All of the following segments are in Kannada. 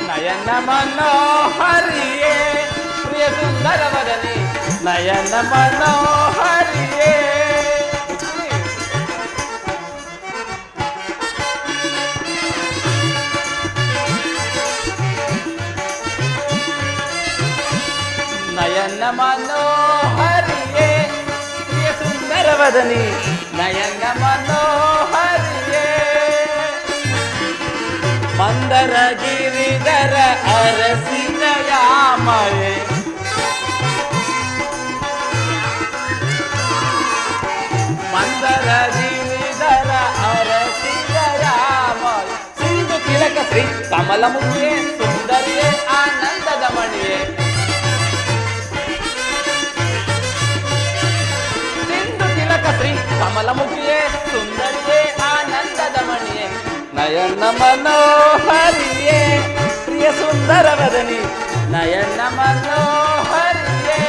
ನಯನ ಮನೋಹರಿಯೇ ಪ್ರಿಯ ಸುಂದರ ವದನಿ ನಯನ ಮನೋಹರಿಯೇ ನಯನ ಮನೋಹರಿಯೇ ಪ್ರಿಯ ಸುಂದರ ವದನಿ ನಯನ ಮನೋಹರಿಯೇ ಮಂದರ ಗಿರಿಧರ ಅರಸಿನ ಯಾಮಯೇ ಮಂದರ ಗಿರಿಧರ ಅರಸಿನ ಯಾಮಯೇ ಸಿಂಧು ತಿಲಕ ಶ್ರೀ ಕಮಲಮುಖಿಯೇ ಸುಂದರಿಯೇ ಆನಂದದ ಮಣಿಯೇ ಸಿಂಧು ತಿಲಕ ಶ್ರೀ ಕಮಲಮುಖಿಯೇ ಸುಂದರಿಯೇ ಆನಂದದ ಮಣಿಯೇ ನಯನ ಮನೋಹರಿಯೇ ಪ್ರಿಯ ಸುಂದರ ವದನಿ ನಯನ ಮನೋಹರಿಯೇ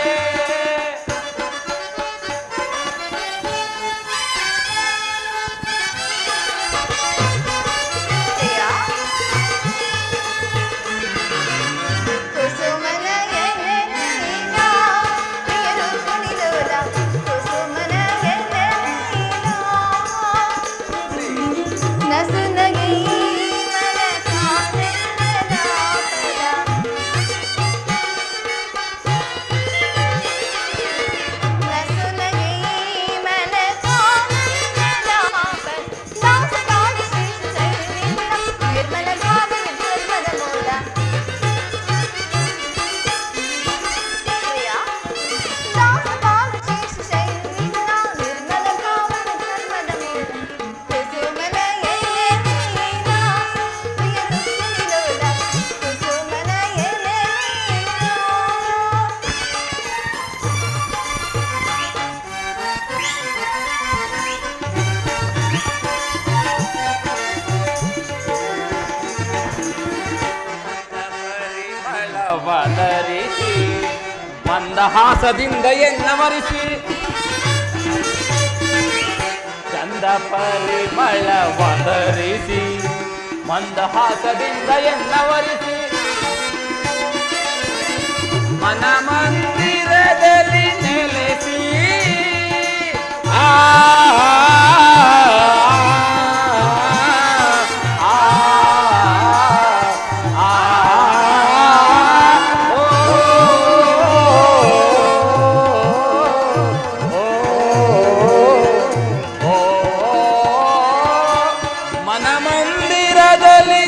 ವದರಿಸಿ ಮಂದಹಾಸದಿಂದ ಎನ್ನವರಿಸಿ ಚಂದ ಪರಿಮಳ ವದರಿಸಿ ಮಂದಹಾಸದಿಂದ ಎನ್ನವರಿಸಿ ಮನ ಮಂದಿರದಲ್ಲಿ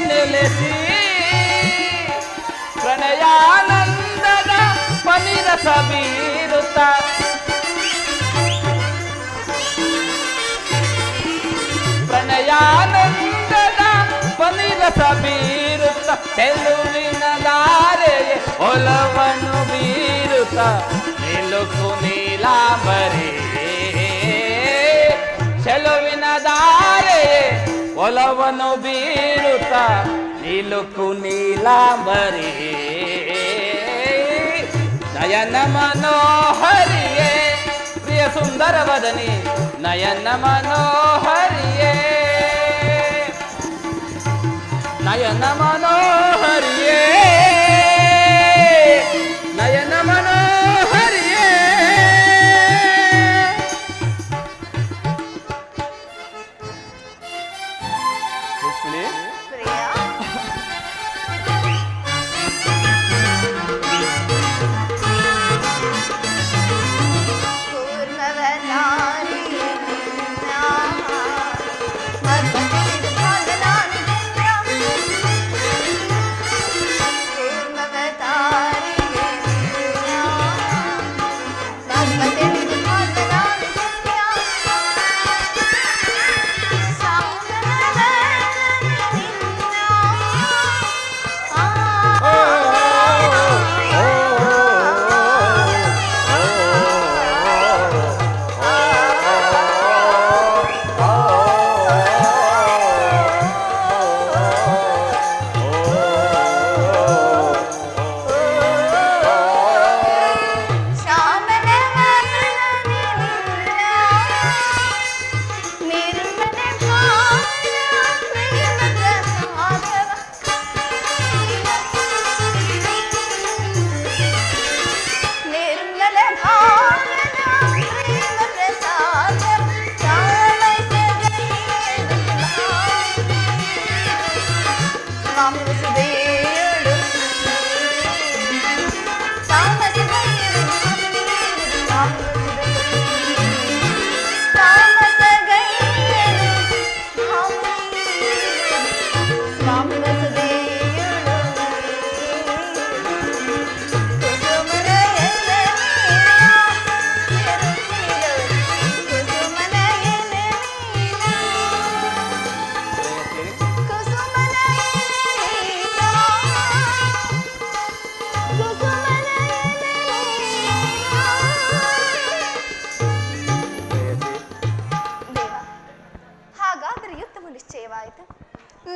ನೆಲೆಸಿ ಪ್ರಣಯಾನಂದದ ಪನಿರಸ ಬೀರುತ್ತ ಪ್ರಣಯಾನಂದದ ಪನಿರಸ ಬೀರುತ್ತ ಚೆಲುವಿನ ಧಾರೆಯೇ ಒಲವನ್ನು ಬೀರುತ್ತ ನಿಲುಕು ನೀಲಾಂಬರಿ ಚೆಲುವಿನ ಧಾರೆಯೇ ಒಲವನ್ನು ಬೀರುತ್ತ ನಿಲುಕು ನೀಲಾಂಬರಿ ನಯನ ಮನೋಹರಿಯೇ ಪ್ರಿಯ ಸುಂದರ ವದನಿ ನಯನ ಮನೋಹರಿಯೇ ನಯನ ಮನೋಹರಿಯೇ ನಯನ ಮನೋಹರಿಯೇ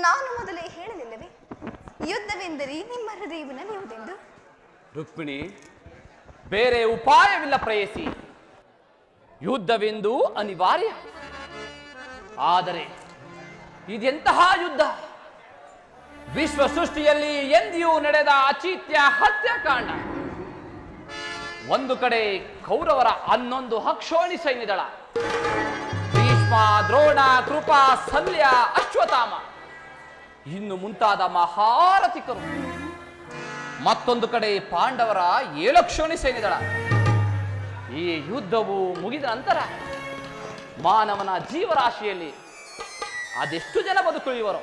ನಾನು ಮೊದಲೇ ಹೇಳಲಿಲ್ಲವೇ ಯುದ್ಧವೆಂದರೆ ನಿಮ್ಮ ಹೃದಯವು ನಲಿಯುವುದೆಂದು? ರುಕ್ಮಿಣಿ, ಬೇರೆ ಉಪಾಯವಿಲ್ಲ ಪ್ರೇಯಸಿ. ಯುದ್ಧವೆಂದು ಅನಿವಾರ್ಯ. ಆದರೆ ಇದೆಂತಹ ಯುದ್ಧ? ವಿಶ್ವ ಸೃಷ್ಟಿಯಲ್ಲಿ ಎಂದಿಯೂ ನಡೆದ ಅಚಿತ್ಯ ಹತ್ಯಾಕಾಂಡ. ಒಂದು ಕಡೆ ಕೌರವರ 11 ಅಕ್ಷೋಣಿ ಸೈನ್ಯದಳ, ಭೀಷ್ಮ, ದ್ರೋಣ, ಕೃಪಾ, ಶಲ್ಯ, ಅಶ್ವತ್ಥಾಮ ಇನ್ನು ಮುಂತಾದ ಮಹಾರಥಿಕರು. ಮತ್ತೊಂದು ಕಡೆ ಪಾಂಡವರ 7 ಅಕ್ಷೋಣಿ ಸೈನ್ಯದಳ. ಈ ಯುದ್ಧವು ಮುಗಿದ ನಂತರ ಮಾನವನ ಜೀವರಾಶಿಯಲ್ಲಿ ಅದೆಷ್ಟು ಜನ ಬದುಕುಳಿಯುವರು?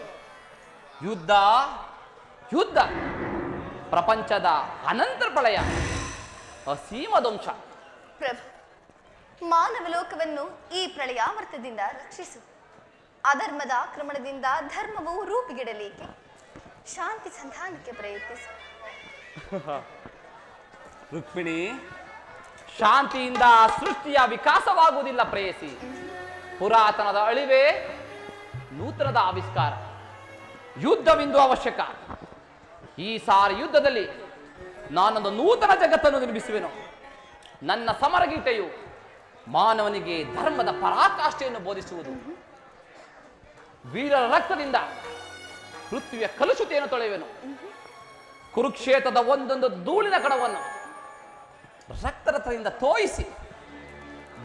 ಯುದ್ಧ ಯುದ್ಧ, ಪ್ರಪಂಚದ ಅನಂತರ ಪ್ರಳಯ, ಅಸೀಮ ಧ್ವಂಸ. ಪ್ರಭು, ಮಾನವ ಲೋಕವನ್ನು ಈ ಪ್ರಳಯಾಮೃತದಿಂದ ರಕ್ಷಿಸು. ಅಧರ್ಮದ ಆಕ್ರಮಣದಿಂದ ಧರ್ಮವು ರೂಪುಗೆಡಲೇಕೆ? ಶಾಂತಿ ಸಂಧಾನಕ್ಕೆ ಪ್ರಯತ್ನಿಸು. ರುಕ್ಮಿಣಿ, ಶಾಂತಿಯಿಂದ ಸೃಷ್ಟಿಯ ವಿಕಾಸವಾಗುವುದಿಲ್ಲ ಪ್ರೇಯಸಿ. ಪುರಾತನದ ಅಳಿವೆ ನೂತನದ ಆವಿಷ್ಕಾರ. ಯುದ್ಧವಿಂದು ಅವಶ್ಯಕ. ಈ ಸಾರಿ ಯುದ್ಧದಲ್ಲಿ ನಾನೊಂದು ನೂತನ ಜಗತ್ತನ್ನು ನಿರ್ಮಿಸುವೆನು. ನನ್ನ ಸಮರಗೀತೆಯು ಮಾನವನಿಗೆ ಧರ್ಮದ ಪರಾಕಾಷ್ಠೆಯನ್ನು ಬೋಧಿಸುವುದು. ವೀರರ ರಕ್ತದಿಂದ ಪೃಥ್ವಿಯ ಕಲುಷತೆಯನ್ನು ತೊಳೆಯುವೆನು. ಕುರುಕ್ಷೇತ್ರದ ಒಂದೊಂದು ಧೂಳಿನ ಕಡವನ್ನು ರಕ್ತರಥದಿಂದ ತೋಯಿಸಿ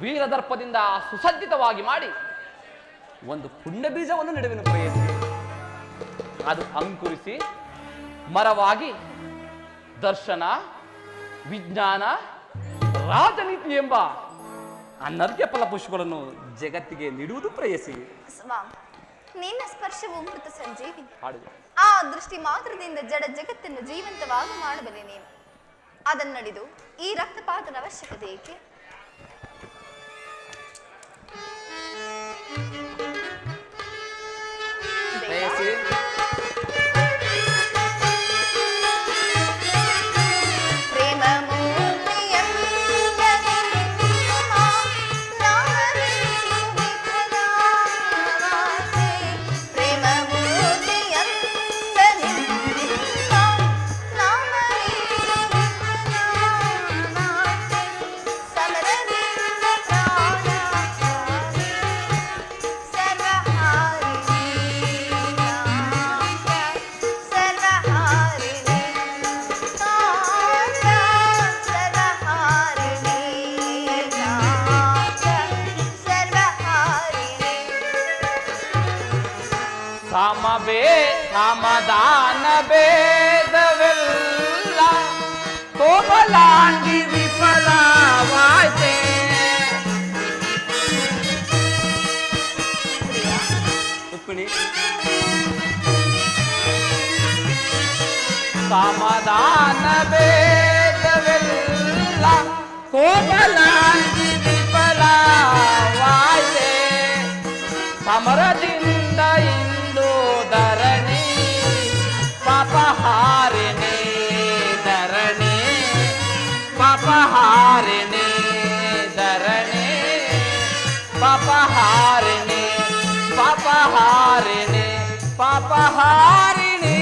ವೀರದರ್ಪದಿಂದ ಸುಸಜ್ಜಿತವಾಗಿ ಮಾಡಿ ಒಂದು ಪುಣ್ಯ ಬೀಜವನ್ನು ನೆಡುವೆನು ಪ್ರೇಯಸಿ. ಅದು ಅಂಕುರಿಸಿ ಮರವಾಗಿ ದರ್ಶನ, ವಿಜ್ಞಾನ, ರಾಜನೀತಿ ಎಂಬ ಅನರ್ಘ್ಯ ಫಲಪುಷ್ಪಗಳನ್ನು ಜಗತ್ತಿಗೆ ನೀಡುವುದು ಪ್ರೇಯಸಿ. ಸ್ವಾಮಿ, ನಿನ್ನ ಸ್ಪರ್ಶವು ಮೃತ ಸಂಜೀವಿನಿ. ಹಾಡು ಆ ದೃಷ್ಟಿ ಮಾತ್ರದಿಂದ ಜಡ ಜಗತ್ತನ್ನು ಜೀವಂತವಾಗಿ ಮಾಡಬಲ್ಲೆ ನೀನು. ಅದನ್ನಡಿದು ಈ ರಕ್ತಪಾತದ ಅವಶ್ಯಕತೆ ಏಕೆ? ಪ್ರೇಯಸಿ, ಸಮಾಧಾನ ಭೇದವೆಲ್ಲ ಕೋಮಲಾಂಗಿ ವಿಫಲವಾಯ್ತೆ. ರುಕ್ಮಿಣಿ, ಸಮಾಧಾನ ಭೇದವೆಲ್ಲ ಕೋಮಲಾಂಗಿ ವಿಫಲವಾಯ್ತೆ. ಸಮರದಿಂದ ಧರಣಿ ಪಾಪಹಾರಿಣಿ, ಧರಣಿ ಪಾಪಹಾರಿಣಿ, ಧರಣಿ ಪಾಪಹಾರಿಣಿ, ಪಾಪಹಾರಿಣಿ, ಪಾಪಹಾರಿಣಿ.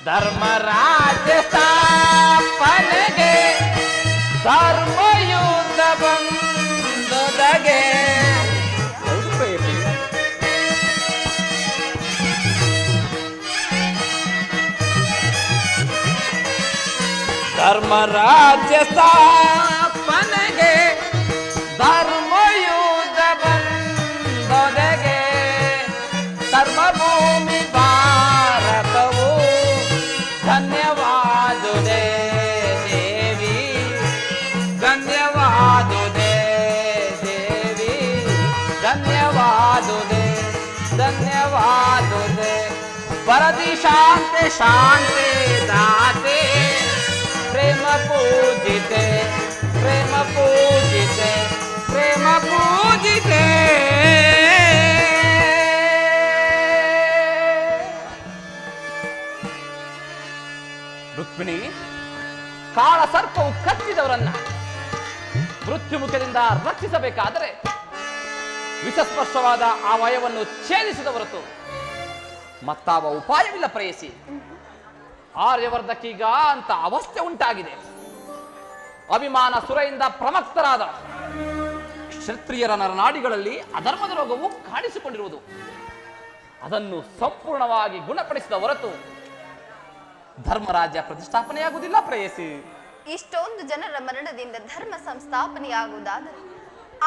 ಧರ್ಮರಾಜ್ಯ ಸ್ಥಾಪನೆಗೆ ಧರ್ಮಯುದ್ಧ ಬಂದೊದಗೆ. ಧರ್ಮರಾಜ್ಯ ಸ್ಥಾಪನೆಗೆ ಧರ್ಮಯುದ್ಧ ಬಂದೊದಗೆ. ಧರ್ಮಭೂಮಿ ಭಾರತವು ಧನ್ಯವಾದುದೇ ದೇವಿ, ಧನ್ಯವಾದುದೇ ದೇವಿ, ಧನ್ಯವಾದುದೇ ಧನ್ಯವಾದುದೇ. ವರದಿ ಶಾಂತಿ ಶಾಂತಿ ದಾತೆ, ಪ್ರೇಮ ಪೂಜಿತೆ ಪ್ರೇಮ ಪೂಜಿತೆ ಪ್ರೇಮ ಪೂಜಿತೆ. ರುಕ್ಮಿಣಿ, ಕಾಳ ಸರ್ಪವು ಕಚ್ಚಿದವರನ್ನ ಮೃತ್ಯುಮುಖದಿಂದ ರಕ್ಷಿಸಬೇಕಾದರೆ ವಿಷಸ್ಪರ್ಶವಾದ ಆ ವಯವನ್ನು ಛೇದಿಸಿದ ಹೊರತು ಮತ್ತಾವ ಉಪಾಯವಿಲ್ಲ ಪ್ರೇಯಸಿ. ಆರ್ಯವರ್ಧಕೀಗ ಅಂತ ಅವಸ್ಥೆ ಉಂಟಾಗಿದೆ. ಅಭಿಮಾನ ಸುರೆಯಿಂದ ಪ್ರಮಕ್ತರಾದ ಕ್ಷತ್ರಿಯರ ನರನಾಡಿಗಳಲ್ಲಿ ಅಧರ್ಮದ ರೋಗವು ಕಾಣಿಸಿಕೊಂಡಿರುವುದು. ಅದನ್ನು ಸಂಪೂರ್ಣವಾಗಿ ಗುಣಪಡಿಸಿದ ಹೊರತು ಧರ್ಮರಾಜ್ಯ ಪ್ರತಿಷ್ಠಾಪನೆಯಾಗುವುದಿಲ್ಲ ಪ್ರೇಯಸಿ. ಇಷ್ಟೊಂದು ಜನರ ಮರಣದಿಂದ ಧರ್ಮ ಸಂಸ್ಥಾಪನೆಯಾಗುವುದಾದರೆ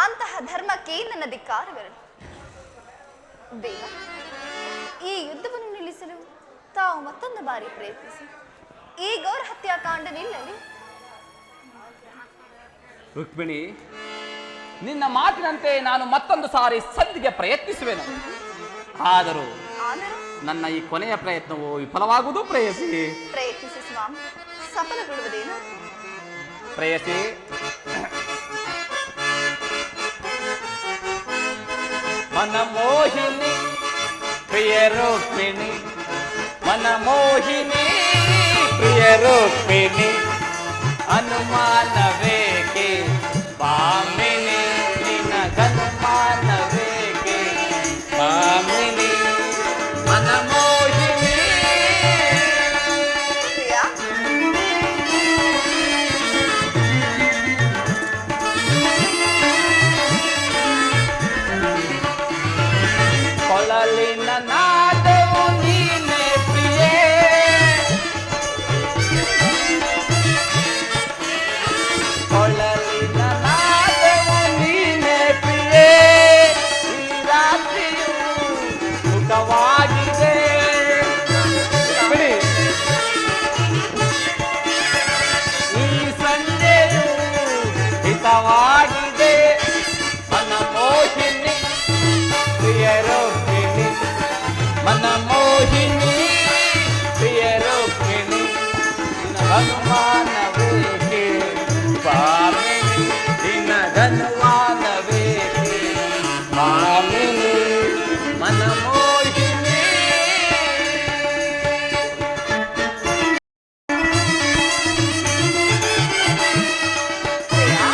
ಅಂತಹ ಧರ್ಮಕ್ಕೆ ನನ್ನ ಧಿಕ್ಕಾರವಿರಲಿ. ದೇವ, ಈ ಯುದ್ಧವನ್ನು ನಿಲ್ಲಿಸಲು ತಾವು ಮತ್ತೊಂದು ಬಾರಿ ಪ್ರಯತ್ನಿಸಿ ಈ ಗೌರ ಹತ್ಯಾಕಾಂಡ ನಿಲ್ಲಲಿ. ರುಕ್ಮಿಣಿ, ನಿನ್ನ ಮಾತಿನಂತೆ ನಾನು ಮತ್ತೊಂದು ಸಾರಿ ಸಂಧಿಗೆ ಪ್ರಯತ್ನಿಸುವೆನು. ಆದರೂ ನನ್ನ ಈ ಕೊನೆಯ ಪ್ರಯತ್ನವು ವಿಫಲವಾಗುವುದು ಪ್ರೇಯಸಿ. ಪ್ರಯತ್ನಿಸಿ ಸ್ವಾಮಿ, ಸಫಲಗೊಳ್ಳುವುದೇನು? ಪ್ರೇಯಸಿ, ಮನಮೋಹಿನಿ ಪ್ರಿಯ ರುಕ್ಮಿಣಿ, ಮನಮೋಹಿನಿ ಪ್ರಿಯ ರುಕ್ಮಿಣಿ, ಅನುಮಾನವೇಕೆ ಭಾಮಿನಿ, ನಿನಗನುಮಾನವೇಕೆ ಭಾಮಿನಿ, ಮನಮೋಹಿನಿ. ಪ್ರಿಯಾ, ಕೊಳಲಿನ ನಾದವು ನೀನೆ ಪ್ರಿಯೆ, ಕೊಳಲಿನ ನಾದವು ನೀನೆ ಪ್ರಿಯೆ, ಈ ರಾತ್ರಿಯು ಸುಖವಾಗಿದೆ. ಈ ಸಂಜೆಯು ಹಿತವಾಗಿದೆ. ಮನಮೋಹಿನಿ ಪ್ರಿಯ ರುಕ್ಮಿಣಿ, ಮನಮೋಹಿನಿ ಪ್ರಿಯ ರುಕ್ಮಿಣಿ, ನಿನಗನುಮಾನವೇಕೆ ಭಾಮಿನಿ, ನಿನಗನುಮಾನವೇಕೆ ಭಾಮಿನಿ, ಮನಮೋಹಿನಿ. ಪ್ರಿಯಾ,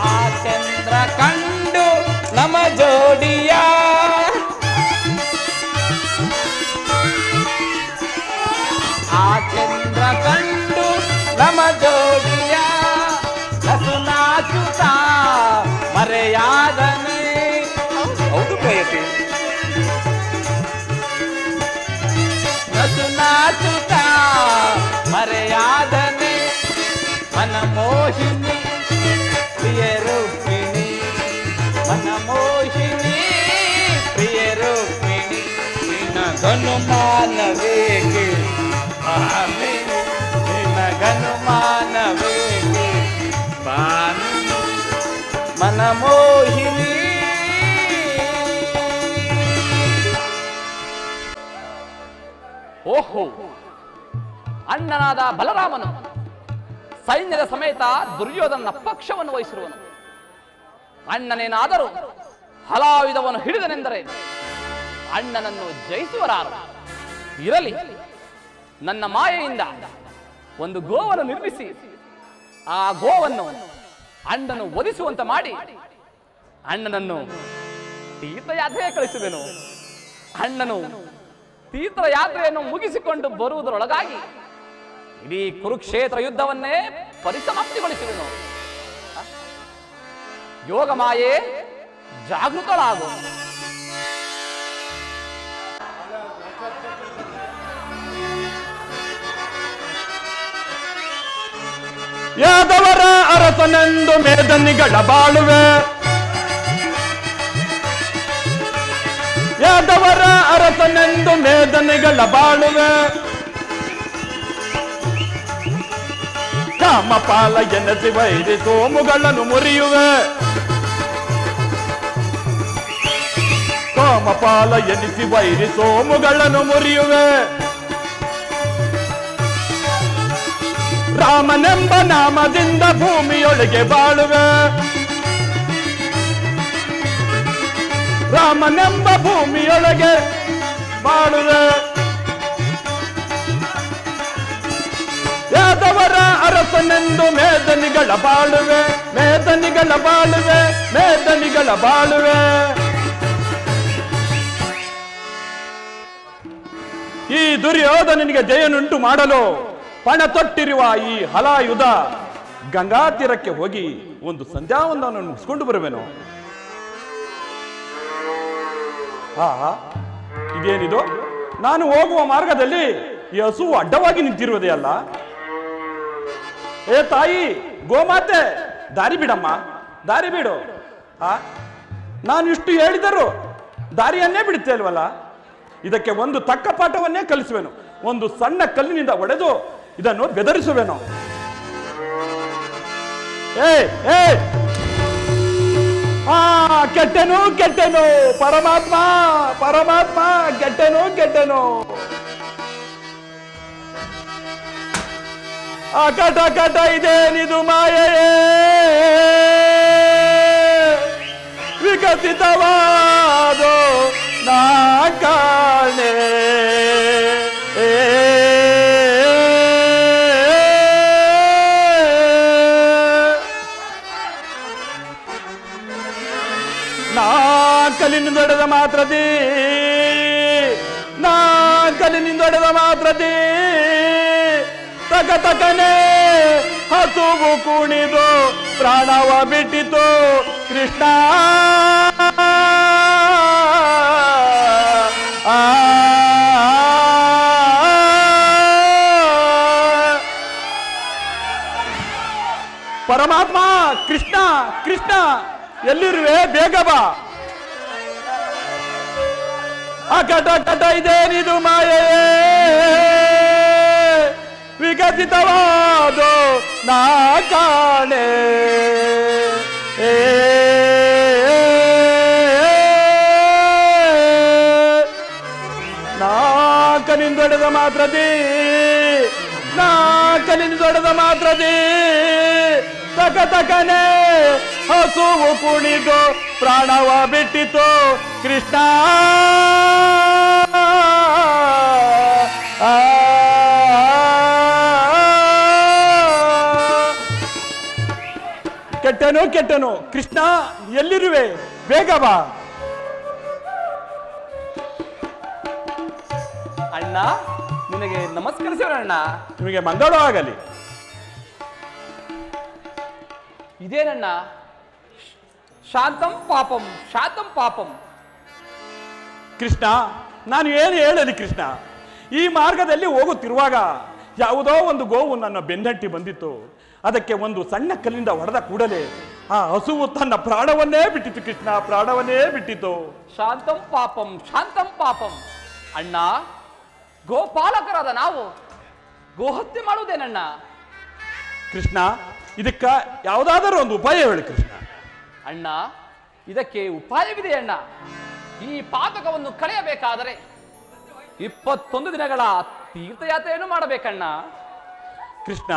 ಆ ಚಂದ್ರ ಕಂಡು ನಮ ಜೋಡಿಯ, ಆ ಚಂದ್ರ ಕಂಡು ನಮ ಜೋಡಿಯ, ನಸುನಾಚುತ್ತ ಮರೆಯಾದನೆ. ಹೌದು ಪ್ರೇಯಸಿ, ನಸುನಾಚುತ್ತ ಮರೆಯಾದನೆ. ಮನಮೋಹಿನಿ ಪ್ರಿಯ ರುಕ್ಮಿಣಿ, ಮನಮೋಹಿನಿ ಪ್ರಿಯ ರುಕ್ಮಿಣಿ, ನಿನಗನುಮಾನವೇಕೆ ಭಾಮಿನಿ, ನಿನಗನುಮಾನವೇಕೆ ಭಾಮಿನಿ, ಮನಮೋಹಿನಿ. ಓಹೋ, ಅಣ್ಣನಾದ ಬಲರಾಮನು ಸೈನ್ಯದ ಸಮೇತ ದುರ್ಯೋಧನ ಪಕ್ಷವನ್ನು ವಹಿಸಿರುವನು. ಅಣ್ಣನೇನಾದರೂ ಹಲಾಯುಧವನ್ನು ಹಿಡಿದನೆಂದರೆ ಅಣ್ಣನನ್ನು ಜಯಿಸುವರಾರು. ಇರಲಿ, ನನ್ನ ಮಾಯೆಯಿಂದ ಒಂದು ಗೋವನ್ನು ನಿರ್ಮಿಸಿ ಆ ಗೋವನ್ನು ಅಣ್ಣನು ಒದಿಸುವಂತ ಮಾಡಿ ಅಣ್ಣನನ್ನು ತೀರ್ಥಯಾತ್ರೆಗೆ ಕಳಿಸುವೆನು. ಅಣ್ಣನು ತೀರ್ಥಯಾತ್ರೆಯನ್ನು ಮುಗಿಸಿಕೊಂಡು ಬರುವುದರೊಳಗಾಗಿ ಇಡೀ ಕುರುಕ್ಷೇತ್ರ ಯುದ್ಧವನ್ನೇ ಪರಿಸಮಾಪ್ತಿಗೊಳಿಸುವೆನು. ಯೋಗ ಮಾಯೆ ಜಾಗೃತಳಾಗು. ಯಾದವರ ಅರಸನೆಂದು ಮೇದನಿಗಳ ಬಾಳುವೆ, ಯಾದವರ ಅರಸನೆಂದು ಮೇದನಿಗಳ ಬಾಳುವೆ, ಕಾಮಪಾಲ ಎನಸಿ ವೈರಿ ಸೋಮುಗಳನ್ನು ಮುರಿಯುವೆ, ಕಾಮಪಾಲ ಎನಿಸಿ ವೈರಿ ಸೋಮುಗಳನ್ನು ಮುರಿಯುವೆ. ರಾಮನೆಂಬ ನಾಮದಿಂದ ಭೂಮಿಯೊಳಗೆ ಬಾಳುವೆ, ರಾಮನೆಂಬ ಭೂಮಿಯೊಳಗೆ ಬಾಳುವೆ. ಯಾದವರ ಅರಸನೆಂದು ಮೇದನಿಗಳ ಬಾಳುವೆ, ಮೇದನಿಗಳ ಬಾಳುವೆ, ಮೇದನಿಗಳ ಬಾಳುವೆ. ಈ ದುರ್ಯೋಧನನಿಗೆ ಜಯನುಂಟು ಮಾಡಲು ಪಣ ತೊಟ್ಟಿರುವ ಈ ಹಲಾಯುಧ ಗಂಗಾ ತೀರಕ್ಕೆ ಹೋಗಿ ಒಂದು ಸಂಧ್ಯಾವಂದನವನ್ನು ಮುಗಿಸ್ಕೊಂಡು ಬರುವೆನು. ಇದೇನಿದು? ನಾನು ಹೋಗುವ ಮಾರ್ಗದಲ್ಲಿ ಈ ಹಸುವು ಅಡ್ಡವಾಗಿ ನಿಂತಿರುವುದೇ ಅಲ್ಲ. ಏ ತಾಯಿ ಗೋಮಾತೆ, ದಾರಿ ಬಿಡಮ್ಮ, ದಾರಿ ಬಿಡು. ನಾನು ಇಷ್ಟು ಹೇಳಿದರು ದಾರಿಯನ್ನೇ ಬಿಡುತ್ತೆ ಅಲ್ವಲ್ಲ. ಇದಕ್ಕೆ ಒಂದು ತಕ್ಕ ಪಾಠವನ್ನೇ ಕಲಿಸುವೆನು. ಒಂದು ಸಣ್ಣ ಕಲ್ಲಿನಿಂದ ಒಡೆದು ಇದನ್ನು ಬೆದರಿಸುವೆನು. ಕೆಟ್ಟೆನು ಕೆಟ್ಟೆನು, ಪರಮಾತ್ಮ ಪರಮಾತ್ಮ, ಕೆಟ್ಟೆನು ಕೆಟ್ಟೆನು. ಕಟ ಕಟ ಇದೇನಿದು ಮಾಯೆಯೇ, ವಿಕಸಿತವಾದೋ ನಾ ಕಾಣೆ. ಕಲಿನಿಂದೊಡೆದ ಮಾತ್ರದಿ, ನಾ ಕಲಿನಿಂದೊಡೆದ ಮಾತ್ರದಿ ತಕ ತಕನೆ ಹಸುವು ಕುಣಿದು ಪ್ರಾಣವ ಬಿಟ್ಟಿತು ಕೃಷ್ಣ. ಪರಮಾತ್ಮ ಕೃಷ್ಣ ಕೃಷ್ಣ, ಎಲ್ಲಿರುವೆ? ಬೇಗ ಬಾ. ಕಟ ಕಟ ಇದೇನಿದು ಮಾಯೆಯೇ, ವಿಕಸಿತವಾದೋ ನಾ ಕಾಣೆ. ನಾಕನಿಂದೊಡೆದ ಮಾತ್ರದಿ, ನಾಕನಿಂದೊಡೆದ ಮಾತ್ರದಿ ತಕ ತಕನೆ ಹಸುವು ಕುಣಿದು ಪ್ರಾಣವ ಬಿಟ್ಟಿತು ಕೃಷ್ಣ. ಕೆಟ್ಟನು ಕೆಟ್ಟನು, ಕೃಷ್ಣ ಎಲ್ಲಿರುವೆ? ಬೇಗ ಬಾ. ಅಣ್ಣ, ನಿನಗೆ ನಮಸ್ಕರಿಸೋಣ ಅಣ್ಣ. ನಿಮಗೆ ಮಂಗಳವಾಗಲಿ. ಇದೇನಣ್ಣ? ಶಾಂತಂ ಪಾಪಂ ಶಾಂತಂ ಪಾಪಂ. ಕೃಷ್ಣ, ನಾನು ಏನು ಹೇಳಲಿ ಕೃಷ್ಣ? ಈ ಮಾರ್ಗದಲ್ಲಿ ಹೋಗುತ್ತಿರುವಾಗ ಯಾವುದೋ ಒಂದು ಗೋವು ನನ್ನ ಬೆನ್ನಟ್ಟಿ ಬಂದಿತ್ತು. ಅದಕ್ಕೆ ಒಂದು ಸಣ್ಣ ಕಲ್ಲಿಂದ ಹೊಡೆದ ಕೂಡಲೇ ಆ ಹಸುವು ತನ್ನ ಪ್ರಾಣವನ್ನೇ ಬಿಟ್ಟಿತು ಕೃಷ್ಣ, ಪ್ರಾಣವನ್ನೇ ಬಿಟ್ಟಿತು. ಶಾಂತಂ ಪಾಪಂ ಶಾಂತಂ ಪಾಪಂ. ಅಣ್ಣ, ಗೋಪಾಲಕರಾದ ನಾವು ಗೋಹತ್ಯೆ ಮಾಡುವುದೇನಣ್ಣ? ಕೃಷ್ಣ, ಇದಕ್ಕ ಯಾವುದಾದರೂ ಒಂದು ಉಪಾಯ ಹೇಳಿ ಕೃಷ್ಣ. ಅಣ್ಣ, ಇದಕ್ಕೆ ಉಪಾಯವಿದೆ ಅಣ್ಣ. ಈ ಪಾತಕವನ್ನು ಕಳೆಯಬೇಕಾದರೆ 21 ದಿನಗಳ ತೀರ್ಥಯಾತ್ರೆಯನ್ನು ಮಾಡಬೇಕಣ್ಣ. ಕೃಷ್ಣ,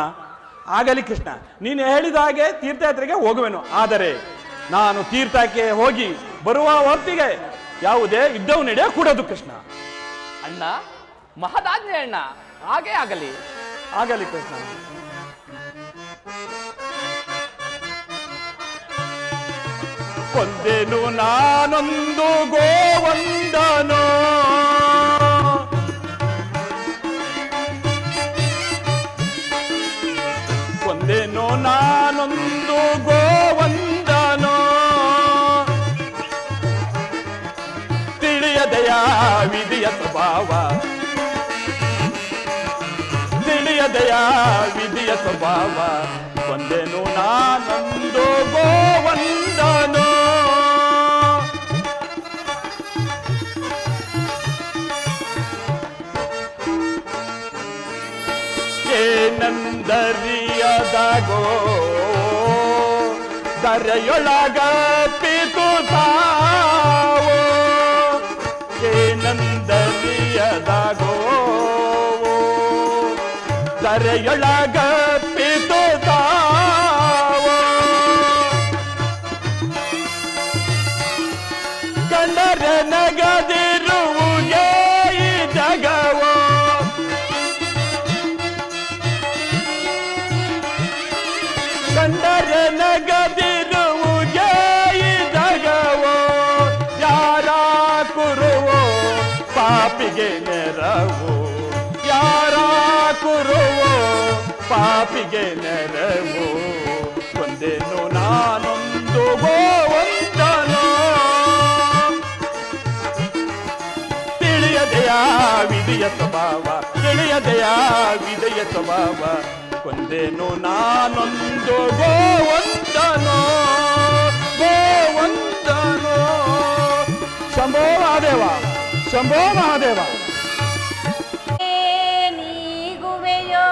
ಆಗಲಿ ಕೃಷ್ಣ, ನೀನು ಹೇಳಿದ ಹಾಗೆ ತೀರ್ಥಯಾತ್ರೆಗೆ ಹೋಗುವೆನು. ಆದರೆ ನಾನು ತೀರ್ಥಕ್ಕೆ ಹೋಗಿ ಬರುವ ಹೊತ್ತಿಗೆ ಯಾವುದೇ ಯುದ್ಧವು ನಡೆಯಕೂಡದು ಕೃಷ್ಣ. ಅಣ್ಣ, ಮಹದಾಜ್ಞೆ ಅಣ್ಣ, ಹಾಗೇ ಆಗಲಿ. ಆಗಲಿ ಕೃಷ್ಣ. ಕೊಂದೆನು ನಾನೊಂದು ಗೋವಂದನೋ, ಕೊಂದೆನು ನಾನೊಂದು ಗೋವಂದನೋ, ತಿಳಿಯದೆಯ ವಿಧಿಯ ಸ್ವಭಾವ, ತಿಳಿಯದೆಯ ವಿಧಿಯ ಸ್ವಭಾವ, ಕೊಂದೆನು ನಾನೊಂದು ಗೋವಂದನೋ. ಏನಂದರಿಯದಗೋ ದರೆಯೊಳಗಪ್ಪಿತು ತಾವೋ, ಏನಂದರಿಯದಗೋ ದರೆಯೊಳಗಪ್ಪಿತು ತಾವೋ, ಕಂಡರೆ ನಗದಿರುವುದೇ ಈ ಜಗವೋ, ಕಂಡರೆ ನಗದಿರುವುದೇ ಈ ಜಗವೋ, ಯಾರ ಕುರುವೋ ಪಾಪಿಗೆ ನೆರವು, ಯಾರ ಕುರುವೋ ಪಾಪಿಗೆ ನೆರವು, ಕೊಂದೆನು ನಾನೊಂದು ಗೋವಂದನೋ, ತಿಳಿಯದೆಯ ವಿಧಿಯ ಸ್ವಭಾವ, ತಿಳಿಯದೆಯ ವಿಧಿಯ ಸ್ವಭಾವ, ಕೊಂದೆನು ನಾನೊಂದು ಗೋವಂದನೋ, ಗೋವಂದನೋ. ಶಂಭೋ ಮಹಾದೇವ, ಶಂಭೋ ಮಹಾದೇವ. ನೀಗುವೆಯೋ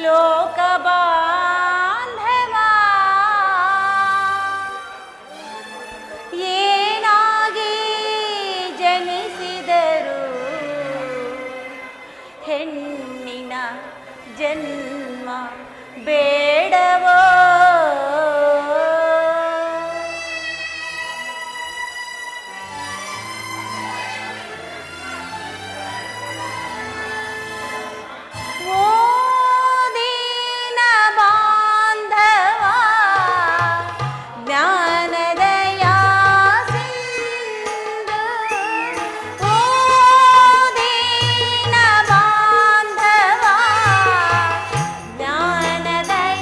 ಲೋಕ ಬಾಂಧವ, ಏನಾಗಿ ಜನಿಸಿದರು ಹೆಣ್ಣಿನ ಜನ್ಮ ಬೇಡವೋ, ಜ್ಞಾನದಯ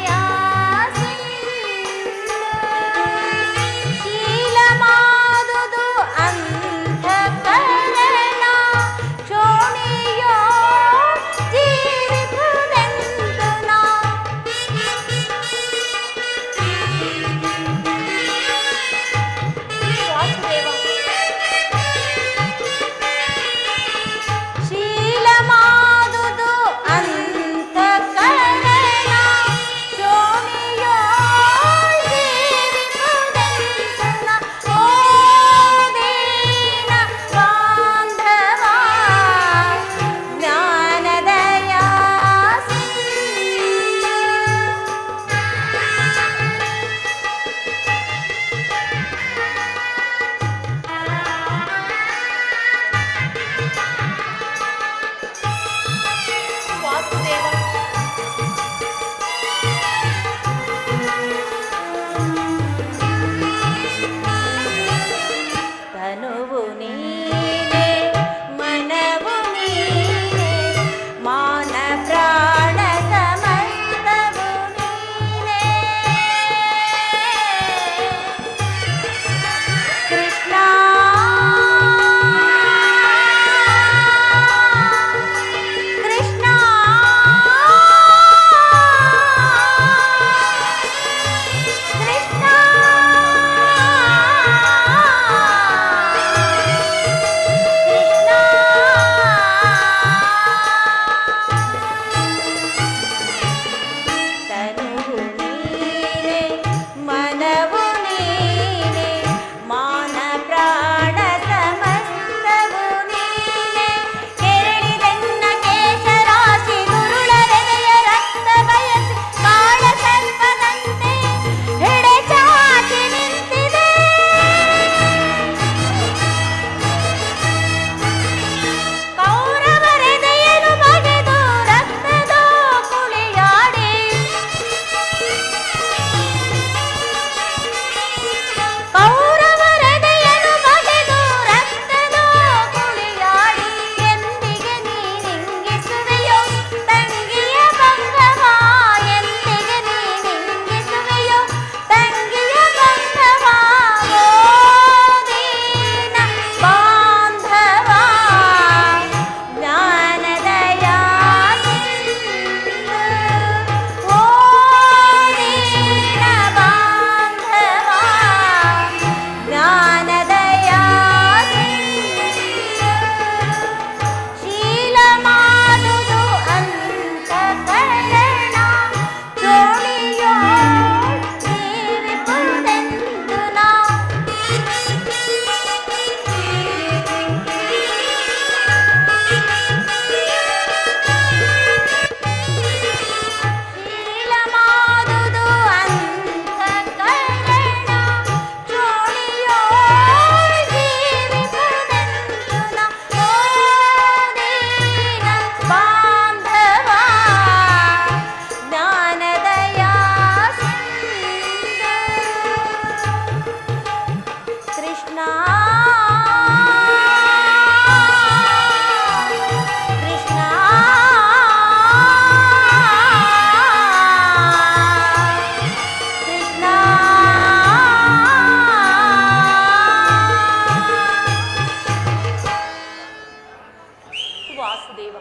ವಾಸುದೇವ,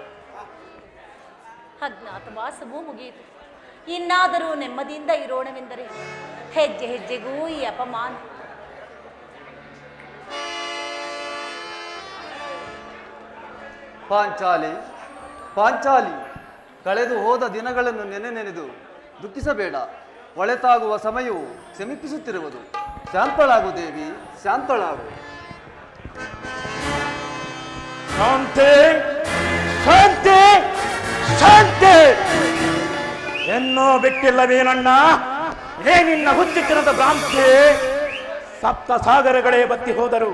ಅಜ್ಞಾತವಾಸವೂ ಮುಗಿಯಿತು. ಇನ್ನಾದರೂ ನೆಮ್ಮದಿಯಿಂದ ಇರೋಣವೆಂದರೆ ಹೆಜ್ಜೆ ಹೆಜ್ಜೆಗೂ ಈ ಅಪಮಾನ. ಪಾಂಚಾಲಿ, ಪಾಂಚಾಲಿ, ಕಳೆದು ಹೋದ ದಿನಗಳನ್ನು ನೆನೆದು ದುಃಖಿಸಬೇಡ. ಒಳೆತಾಗುವ ಸಮಯವು ಸಮೀಪಿಸುತ್ತಿರುವುದು. ಶಾಂತಳಾಗು ದೇವಿ, ಶಾಂತಳಾಗು. ಶಾಂತಿ, ಶಾಂತಿ, ಶಾಂತಿ ಎನ್ನೋ ಬಿಟ್ಟಿಲ್ಲವೇನಣ್ಣ? ಏ ನಿನ್ನ ಹುಚ್ಚಿತನದ ಭ್ರಾಂತಿ. ಸಪ್ತ ಸಾಗರಗಳೇ ಬತ್ತಿ ಹೋದರು,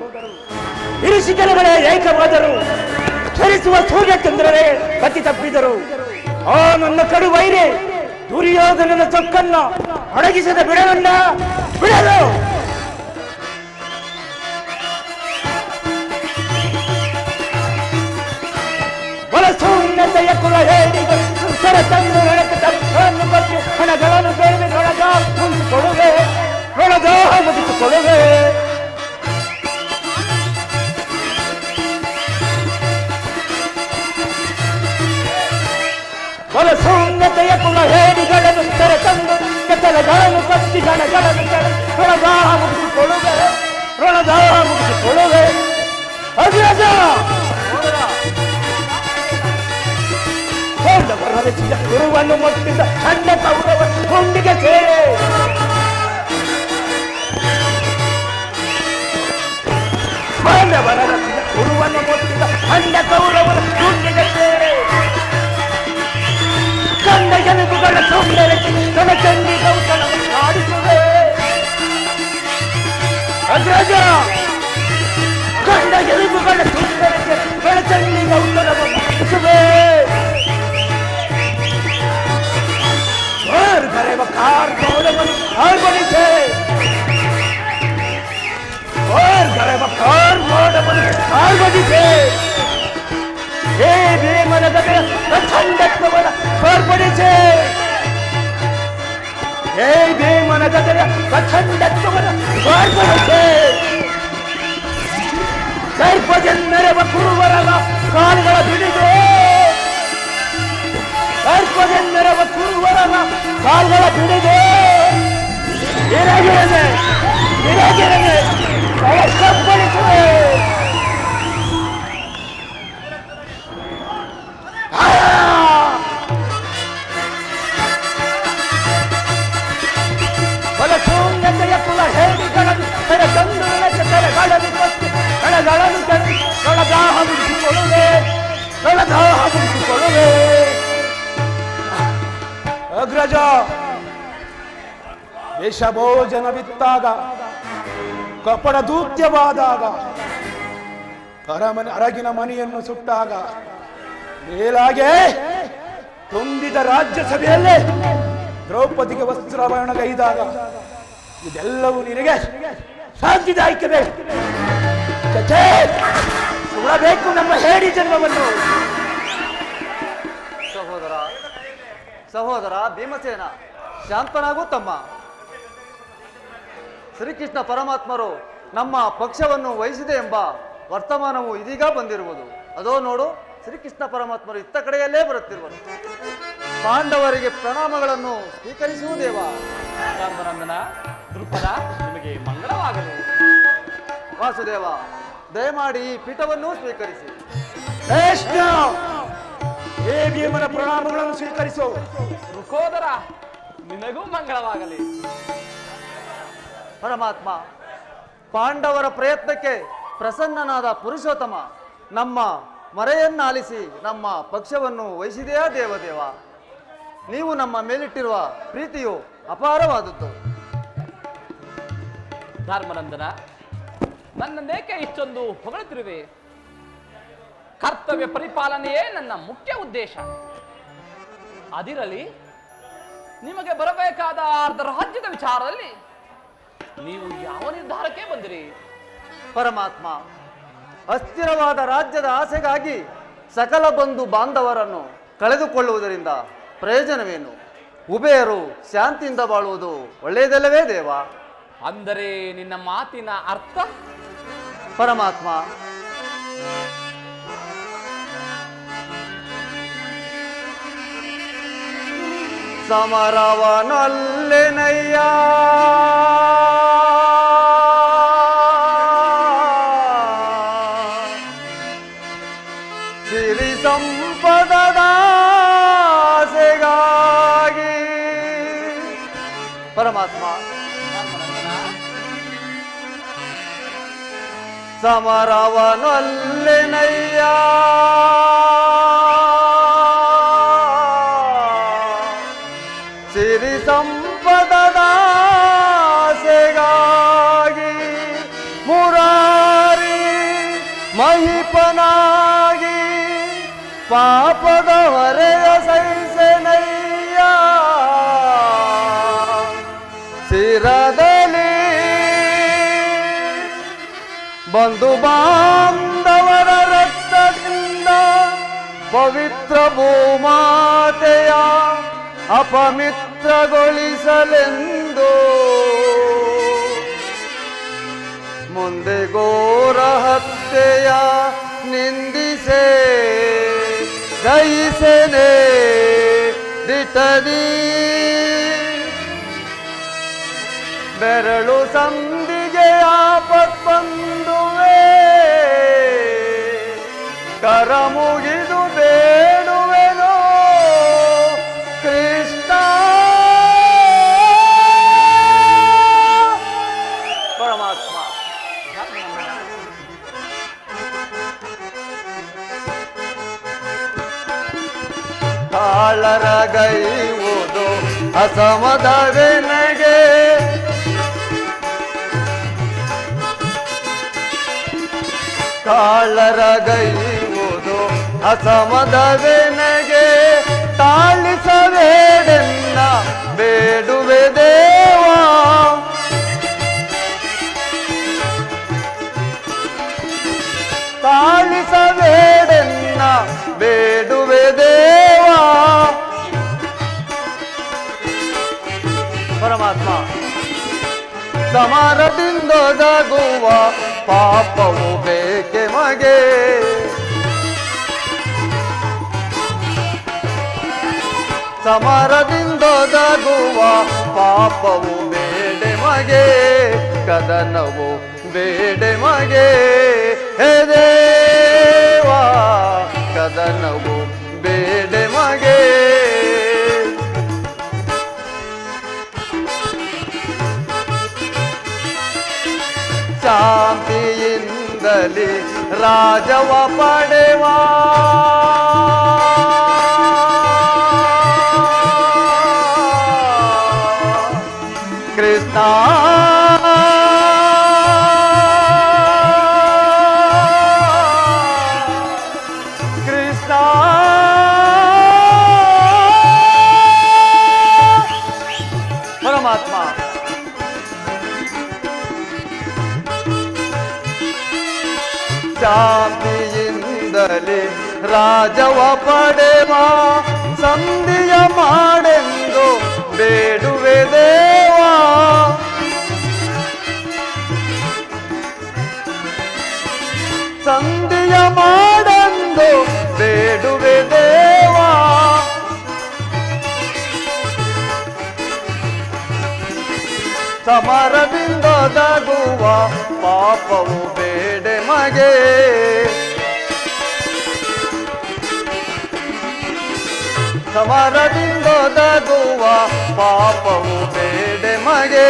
ಇರಿಸಿಕೆರೆಗಳೇ ಏಕವಾದರು, ಚರಿಸುವ ಸೂರ್ಯಚಂದ್ರರೇ ಗತಿ ತಪ್ಪಿದರು. ಆ ನನ್ನ ಕಡು ವೈರಿ ದುರ್ಯೋಧನನ ಚೊಕ್ಕನ್ನ ಅಡಗಿಸದ ಬಿಡಲಣ್ಣ, ಬಿಡಲು. ಬಲಸೂನ್ಯತೆಯ ಕುಲ ಹೇಳಿದರು ತಂದು ನಡಕನ್ನು ಬಗ್ಗೆ ಹಣಗಳನ್ನು ಬೇರೆ ನೊಳಗ ಮುಗಿಸಿಕೊಳ್ಳುವೆ, ನೊಳದಾಹ ಮುಗಿಸಿಕೊಳ್ಳುವೆ. ಬಲಸೂನ್ಯತೆಯ ಕುಲ ಹೇಳಿಗಳನ್ನು ತಂದು ಕೆತ್ತಲಗಳನ್ನು ಕತ್ತಿ ಹಣಗಳನ್ನು ನೊಳದಾಹ ಮುಗಿಸಿಕೊಳ್ಳುವೆ, ನೊಳದಾಹ ಮುಗಿಸಿಕೊಳ್ಳುವೆ. ಅಗ್ರಜ ರಚಿಸಿದ ಗುರುವನ್ನು ಮುಟ್ಟಿದ ಸಣ್ಣ ಕೌರವ ಗುಂಡಿಗೆ ಸೇರೆ. ರಚಿಸಿದ ಗುರುವನ್ನು ಮುಟ್ಟಿದ ಸಣ್ಣ ಕೌರವನ ಗುಂಡಿಗೆ ಸೇರೆ. ಕಂಡ ಎಲುಬುಗಳ ಸೌಂದರ್ಯಕ್ಕೆ ಕಣಚಂಡಿ ಗೌತಣವನ್ನು ಆಡಿಸುವೆ. ಅಗ್ರಜ ಕಂಡ ಎಲುಬುಗಳ ಸೌಂದರ್ಯಕ್ಕೆ ಕಣಚಂಡಿ ಗೌತಣವನ್ನು ಆಡಿಸುವೆ. कार आर्गनिसे और गरे कार आर्गनिसे हे भीमनगरे प्रचंडत्ववನ ತೋರ್ಪಡಿಸೆ. हे भीमनगरे प्रचंडत्ವವನ ತೋರ್ಪಡಿಸೆ. ಸರ್ಪಜನ್ಮರವ ಕುರುವರನ ಕಾಲುಗಳ ಬಿಡಿದು, ಸರ್ಪಜನ್ಮರವ ಕುರುವರನ ಕಾಲುಗಳ ಬಿಡಿದು ಇರಗಿರದೆ ಕಪ್ಪಳಿಸುವೆ. ಬಲಶೂನ್ಯತೆಯ ಕುಲ ಹೇಳಿಗಳನ್ನು ತಂದು ತಲೆಗಳನ್ನು ಕೊಟ್ಟು ತಲೆಗಳನ್ನು ತಂದು ತೊಳದಾಹ ಮುಗಿಸಿಕೊಳ್ಳುವೆ, ತೊಳದಾಹ ಮುಗಿಸಿಕೊಳ್ಳುವೆ. ಅಗ್ರಜ ವೇಷಭೋಜನವಿತ್ತಾಗ, ಕಪಡ ದೂತ್ಯವಾದಾಗ, ಅರಗಿನ ಮನೆಯನ್ನು ಸುಟ್ಟಾಗ, ಮೇಲಾಗೆ ತುಂಬಿದ ರಾಜ್ಯಸಭೆಯಲ್ಲೇ ದ್ರೌಪದಿಗೆ ವಸ್ತ್ರಾಭರಣಗೈದಾಗ, ಇದೆಲ್ಲವೂ ನಿನಗೆ ಶಾಂತಿದಾಯಕವೇ? ಸುಡಬೇಕು ನಮ್ಮ ಹೇಡಿ ಜನ್ಮವನ್ನು. ಸಹೋದರ, ಸಹೋದರ ಭೀಮಸೇನ, ಶಾಂತನಾಗೂ ತಮ್ಮ. ಶ್ರೀಕೃಷ್ಣ ಪರಮಾತ್ಮರು ನಮ್ಮ ಪಕ್ಷವನ್ನು ವಹಿಸಿದೆ ಎಂಬ ವರ್ತಮಾನವು ಇದೀಗ ಬಂದಿರುವುದು. ಅದೋ ನೋಡು, ಶ್ರೀಕೃಷ್ಣ ಪರಮಾತ್ಮರು ಇತ್ತ ಕಡೆಯಲ್ಲೇ ಬರುತ್ತಿರುವರು. ಪಾಂಡವರಿಗೆ ಪ್ರಣಾಮಗಳನ್ನು ಸ್ವೀಕರಿಸುವುದೇವ. ಧರ್ಮನಂದನ, ದೃಪದ, ನಿಮಗೆ ಮಂಗಳವಾಗಲಿ. ವಾಸುದೇವ, ದಯಮಾಡಿ ಈ ಪೀಠವನ್ನು ಸ್ವೀಕರಿಸಿ. ಹೇ ಭೀಮನ ಪ್ರಣಾಮಗಳನ್ನು ಸ್ವೀಕರಿಸು. ರುಕೋದರ, ನಿನಗೂ ಮಂಗಳವಾಗಲಿ. ಪರಮಾತ್ಮ, ಪಾಂಡವರ ಪ್ರಯತ್ನಕ್ಕೆ ಪ್ರಸನ್ನನಾದ ಪುರುಷೋತ್ತಮ ನಮ್ಮ ಮರೆಯನ್ನಾಲಿಸಿ ನಮ್ಮ ಪಕ್ಷವನ್ನು ವಹಿಸಿದೆಯಾ ದೇವದೇವ? ನೀವು ನಮ್ಮ ಮೇಲಿಟ್ಟಿರುವ ಪ್ರೀತಿಯು ಅಪಾರವಾದದ್ದು. ಧರ್ಮನಂದನ, ನನ್ನನ್ನೇಕೆ ಇಷ್ಟೊಂದು ಹೊಗಳುತ್ತಿರುವೆ? ಕರ್ತವ್ಯ ಪರಿಪಾಲನೆಯೇ ನನ್ನ ಮುಖ್ಯ ಉದ್ದೇಶ. ಅದಿರಲಿ, ನಿಮಗೆ ಬರಬೇಕಾದ ಅರ್ಧ ರಾಜ್ಯದ ವಿಚಾರದಲ್ಲಿ ನೀವು ಯಾವ ನಿರ್ಧಾರಕ್ಕೆ ಬಂದಿರಿ? ಪರಮಾತ್ಮ, ಅಸ್ಥಿರವಾದ ರಾಜ್ಯದ ಆಸೆಗಾಗಿ ಸಕಲ ಬಂಧು ಬಾಂಧವರನ್ನು ಕಳೆದುಕೊಳ್ಳುವುದರಿಂದ ಪ್ರಯೋಜನವೇನು? ಉಭಯರು ಶಾಂತಿಯಿಂದ ಬಾಳುವುದು ಒಳ್ಳೆಯದಲ್ಲವೇ ದೇವ? ಅಂದರೆ ನಿನ್ನ ಮಾತಿನ ಅರ್ಥ? ಪರಮಾತ್ಮ, ಸಮರವನೊಲ್ಲೆನಯ್ಯ ಸಿರಿ ಸಂಪದದ ಆಸೆಗಾಗಿ ಪರಮಾತ್ಮ ಸಮರವನೊಲ್ಲೆನಯ್ಯ ಸಿರಿ ಸಂಪದದ ಆಸೆಗಾಗಿ ಮುರಾರಿ ಮಹಿಪನಾಗಿ ಪಾಪದ ಹೊರೆಯ ಸೈಸೆನಯ್ಯ ಸಿರದಲ್ಲಿ ಬಂಧು ಬಾಂಧವರ ರಕ್ತದಿಂದ ಪವಿತ್ರ ಭೂಮಾತೆಯ ಅಪಮಿತ್ರಗೊಳಿಸಲೆಂದು ಮುಂದೆ ಘೋರ ಹತ್ಯೆಯ ನಿಂದಿಸೆ ದಯಿಸೆನೆ ದಿಟದಿ ಬೆರಳು ಸಂದಿಗೆ ಆಪತ್ ಬಂದುವೆ ಕರ ಮುಗಿದು ಬೇಡುವೆನೋ ಕೃಷ್ಣ ಪರಮಾತ್ಮ ಕಾಳರ ಗೈವುದು ಅಸಮದವೆನಗೆ ಕಾಳರ ಗೈವುದು ಅಸಮದವೆನಗೆ ತಾಳಿಸಬೇಡೆನ್ನ ಬೇಡುವೆ ದೇವಾ ತಾಳಿಸಬೇಡೆನ್ನ ಬೇಡುವೆ ದೇವಾ ಪರಮಾತ್ಮ ಸಮರದಿಂದೊದಗುವ ಪಾಪವು ಬೇಕೆ ಮಗೆ ಸಮರದಿಂದೊದಗುವ ಪಾಪವು ಬೇಡೆ ಮಗೆ ಕದನವು ಬೇಡೆ ಮಗೆ ಹೇ ದೇವಾ ಕದನವು ಬೇಡೆ ಮಗೆ ಶಾಂತಿಯಿಂದಲೇ ರಾಜವ ಪಡೆವಾ ಕೃಷ್ಣ ಕೃಷ್ಣ ಪರಮಾತ್ಮ ಶಾಂತಿಯಿಂದಲೇ ರಾಜವ ಪಡೆವ ಸಂಧಿಯ ಮಾಡೆಂದು ಬೇಡುವೆ ದೇವಾ ಸಂಧಿಯ ಮಾಡೆಂದು ಬೇಡುವೆ ದೇವಾ ಸಮರದಿಂದೊದಗುವ ಪಾಪವು ಬೇಡೆ ಮಗೆ ಸಮರದಿಂದೊದಗುವ ಪಾಪವು ಬೇಡೆ ಮಗೆ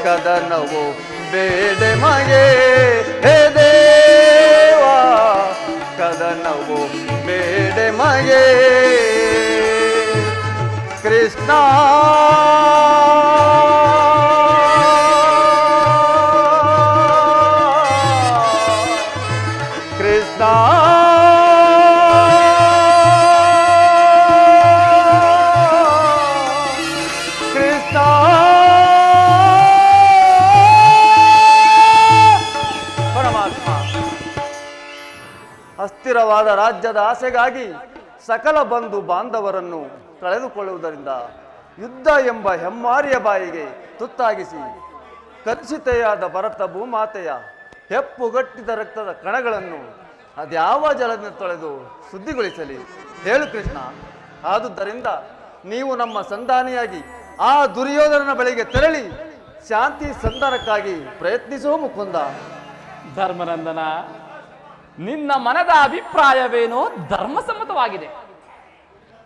ಕದನವು ಬೇಡೆ ಮಗೆ ಹೇ ದೇವಾ ಕದನವು ಬೇಡೆ ಮಗೆ ಕೃಷ್ಣ ಕೃಷ್ಣ ಕೃಷ್ಣ ಪರಮಾತ್ಮ ಅಸ್ಥಿರವಾದ ರಾಜ್ಯದ ಆಸೆಗಾಗಿ ಸಕಲ ಬಂಧು ಬಾಂಧವರನ್ನು ಕಳೆದುಕೊಳ್ಳುವುದರಿಂದ ಯುದ್ಧ ಎಂಬ ಹೆಮ್ಮಾರಿಯ ಬಾಯಿಗೆ ತುತ್ತಾಗಿಸಿ ಕಲುಷಿತೆಯಾದ ಭರತ ಭೂಮಾತೆಯ ಹೆಪ್ಪುಗಟ್ಟಿದ ರಕ್ತದ ಕಣಗಳನ್ನು ಅದ್ಯಾವ ಜಲದಿಂದ ತೊಳೆದು ಶುದ್ಧಿಗೊಳಿಸಲಿ ಹೇಳು ಕೃಷ್ಣ. ಆದುದರಿಂದ ನೀವು ನಮ್ಮ ಸಂಧಾನಿಯಾಗಿ ಆ ದುರ್ಯೋಧನನ ಬಳಿಗೆ ತೆರಳಿ ಶಾಂತಿ ಸಂಧಾನಕ್ಕಾಗಿ ಪ್ರಯತ್ನಿಸೋ ಮುಕುಂದ. ಧರ್ಮನಂದನ, ನಿನ್ನ ಮನದ ಅಭಿಪ್ರಾಯವೇನೋ ಧರ್ಮಸಮ್ಮತವಾಗಿದೆ.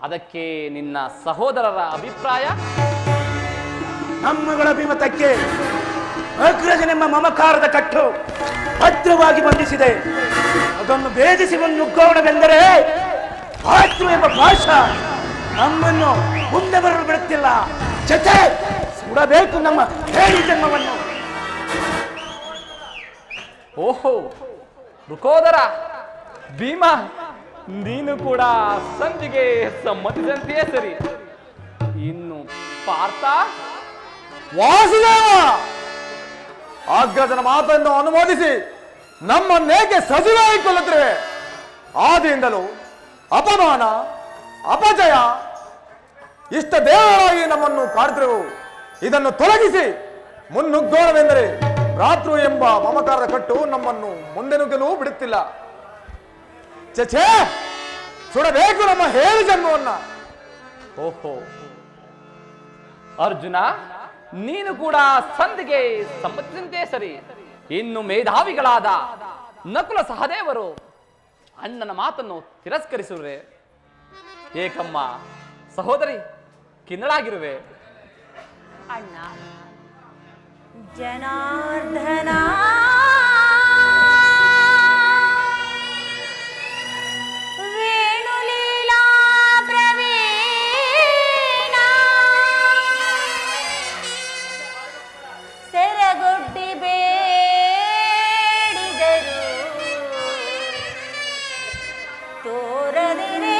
ಅದಕ್ಕೆ ನಿನ್ನ ಸಹೋದರರ ಅಭಿಪ್ರಾಯ? ನಮ್ಮಗಳ ಅಭಿಮತಕ್ಕೆ ಅಗ್ರಜನೆಂಬ ಮಮಕಾರದ ಕಟ್ಟು ಭದ್ರವಾಗಿ ಬಂಧಿಸಿದೆ. ಅದನ್ನು ಭೇದಿಸಿ ನುಗ್ಗೋಣವೆಂದರೆ ಭಾತೃ ಎಂಬ ಭಾಷ ನಮ್ಮನ್ನು ಮುಂದೆ ಬರಲು ಬಿಡುತ್ತಿಲ್ಲ. ಜೊತೆ ಸುಡಬೇಕು ನಮ್ಮ ಹೇಳಿ ಜನ್ಮವನ್ನು. ಓಹೋ ಋಕೋದರ, ಭೀಮ, ನೀನು ಕೂಡ ಸಂಧಿಗೆ ಸಮ್ಮತಿಸಿದಂತೆಯೇ ಸರಿ. ಇನ್ನು ಪಾರ್ಥ? ವಾಸುದೇವ, ಅಗ್ರಜನ ಮಾತನ್ನು ಅನುಮೋದಿಸಿ ನಮ್ಮನ್ನೇಕೆ ಸಜೀವಾಗಿಕೊಳ್ಳುತ್ತಿರುವೆ? ಆದಿಯಿಂದಲೂ ಅಪಮಾನ, ಅಪಜಯ ಇಷ್ಟ ದೇವರಾಗಿ ನಮ್ಮನ್ನು ಕಾಡ್ತಿರುವು. ಇದನ್ನು ತೊಲಗಿಸಿ ಮುನ್ನುಗ್ಗೋಣವೆಂದರೆ ಭ್ರಾತೃ ಎಂಬ ಮಮಕಾರದ ಕಟ್ಟು ನಮ್ಮನ್ನು ಮುಂದೆ ನುಗ್ಗಲು ಬಿಡುತ್ತಿಲ್ಲ. ಚಚೆ, ಸುಡಬೇಕು ನಮ್ಮ ಹೇಳಿ ಜನ್ಮವನ್ನ. ಓಹೋ ಅರ್ಜುನ, ನೀನು ಕೂಡ ಸಂಧಿಗೆ ಸಮ್ಮತಿಸಿದಂತೆ ಸರಿ. ಇನ್ನು ಮೇಧಾವಿಗಳಾದ ನಕುಲ ಸಹದೇವರು ಅಣ್ಣನ ಮಾತನ್ನು ತಿರಸ್ಕರಿಸುವೆ. ಏಕಮ್ಮ ಸಹೋದರಿ ಖಿನ್ನಳಾಗಿರುವೆ. ಅಣ್ಣ ಜನಾರ್ದನ, ವೇಣುಲೀಲಾ ಪ್ರವೀಣ, ಸೆರಗೊಡ್ಡಿ ಬೇಡಿದರು ತೋರದಿರೇ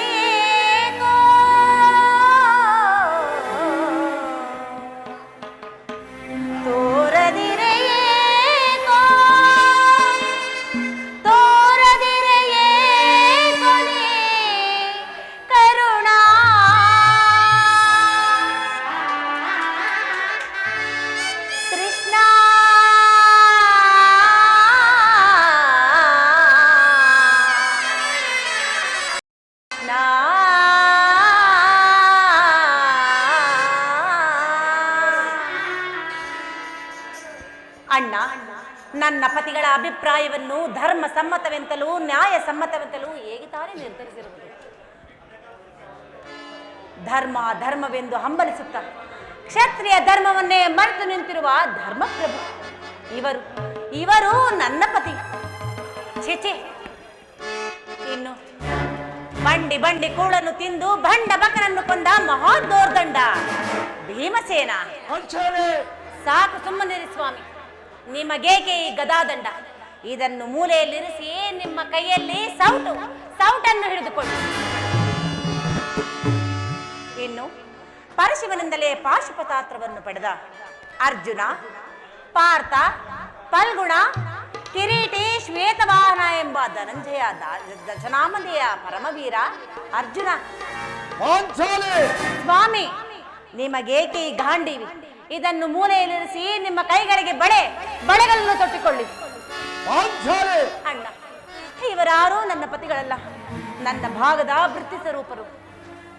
ಅಣ್ಣ, ನನ್ನ ಪತಿಗಳ ಅಭಿಪ್ರಾಯವನ್ನು ಧರ್ಮ ಸಮ್ಮತವೆಂತಲೂ ನ್ಯಾಯ ಸಮ್ಮತವೆಂತಲೂ ಹೇಗೆ ತಾನೇ ನಿರ್ಧರಿಸಿರುವುದು? ಧರ್ಮವೆಂದು ಹಂಬಲಿಸುತ್ತ ಕ್ಷತ್ರಿಯ ಧರ್ಮವನ್ನೇ ಮರೆತು ನಿಂತಿರುವ ಧರ್ಮಪ್ರಭು ಇವರು ನನ್ನ ಪತಿ. ಛೆಛೆ, ಇನ್ನು ಬಂಡಿ ಕೂಳನ್ನು ತಿಂದು ಭಂಡ ಬಕನನ್ನು ಕೊಂದ ಮಹಾದೋರ್ದಂಡ ಭೀಮಸೇನ. ಸಾಕು, ಸುಮ್ಮನಿರಿ ಸ್ವಾಮಿ. ನಿಮಗೇಕೆ ಈ ಗದಾದಂಡ? ಇದನ್ನು ಮೂಲೆಯಲ್ಲಿರಿಸಿ ನಿಮ್ಮ ಕೈಯಲ್ಲಿ ಸೌಟನ್ನು ಹಿಡಿದುಕೊಳ್ಳಿ. ಇನ್ನು ಪರಶಿವನಿಂದಲೇ ಪಾಶುಪತಾಸ್ತ್ರವನ್ನು ಪಡೆದ ಅರ್ಜುನ, ಪಾರ್ಥ, ಫಲ್ಗುಣ, ಕಿರೀಟಿ, ಶ್ವೇತವಾಹನ ಎಂಬ ಧನಂಜಯ ದಶನಾಮನೆಯ ಪರಮವೀರ ಅರ್ಜುನ. ಸ್ವಾಮಿ, ನಿಮಗೇಕೆ ಈ ಗಾಂಡೀವಿ? ಇದನ್ನು ಮೂಲೆಯಲ್ಲಿರಿಸಿ ನಿಮ್ಮ ಕೈಗಳಿಗೆ ಬಳೆಗಳನ್ನು ತೊಟ್ಟಿಕೊಳ್ಳಿ. ಅಣ್ಣ, ಇವರಾರೂ ನನ್ನ ಪತಿಗಳಲ್ಲ, ನನ್ನ ಭಾಗದ ವೃತ್ತಿ ಸ್ವರೂಪರು.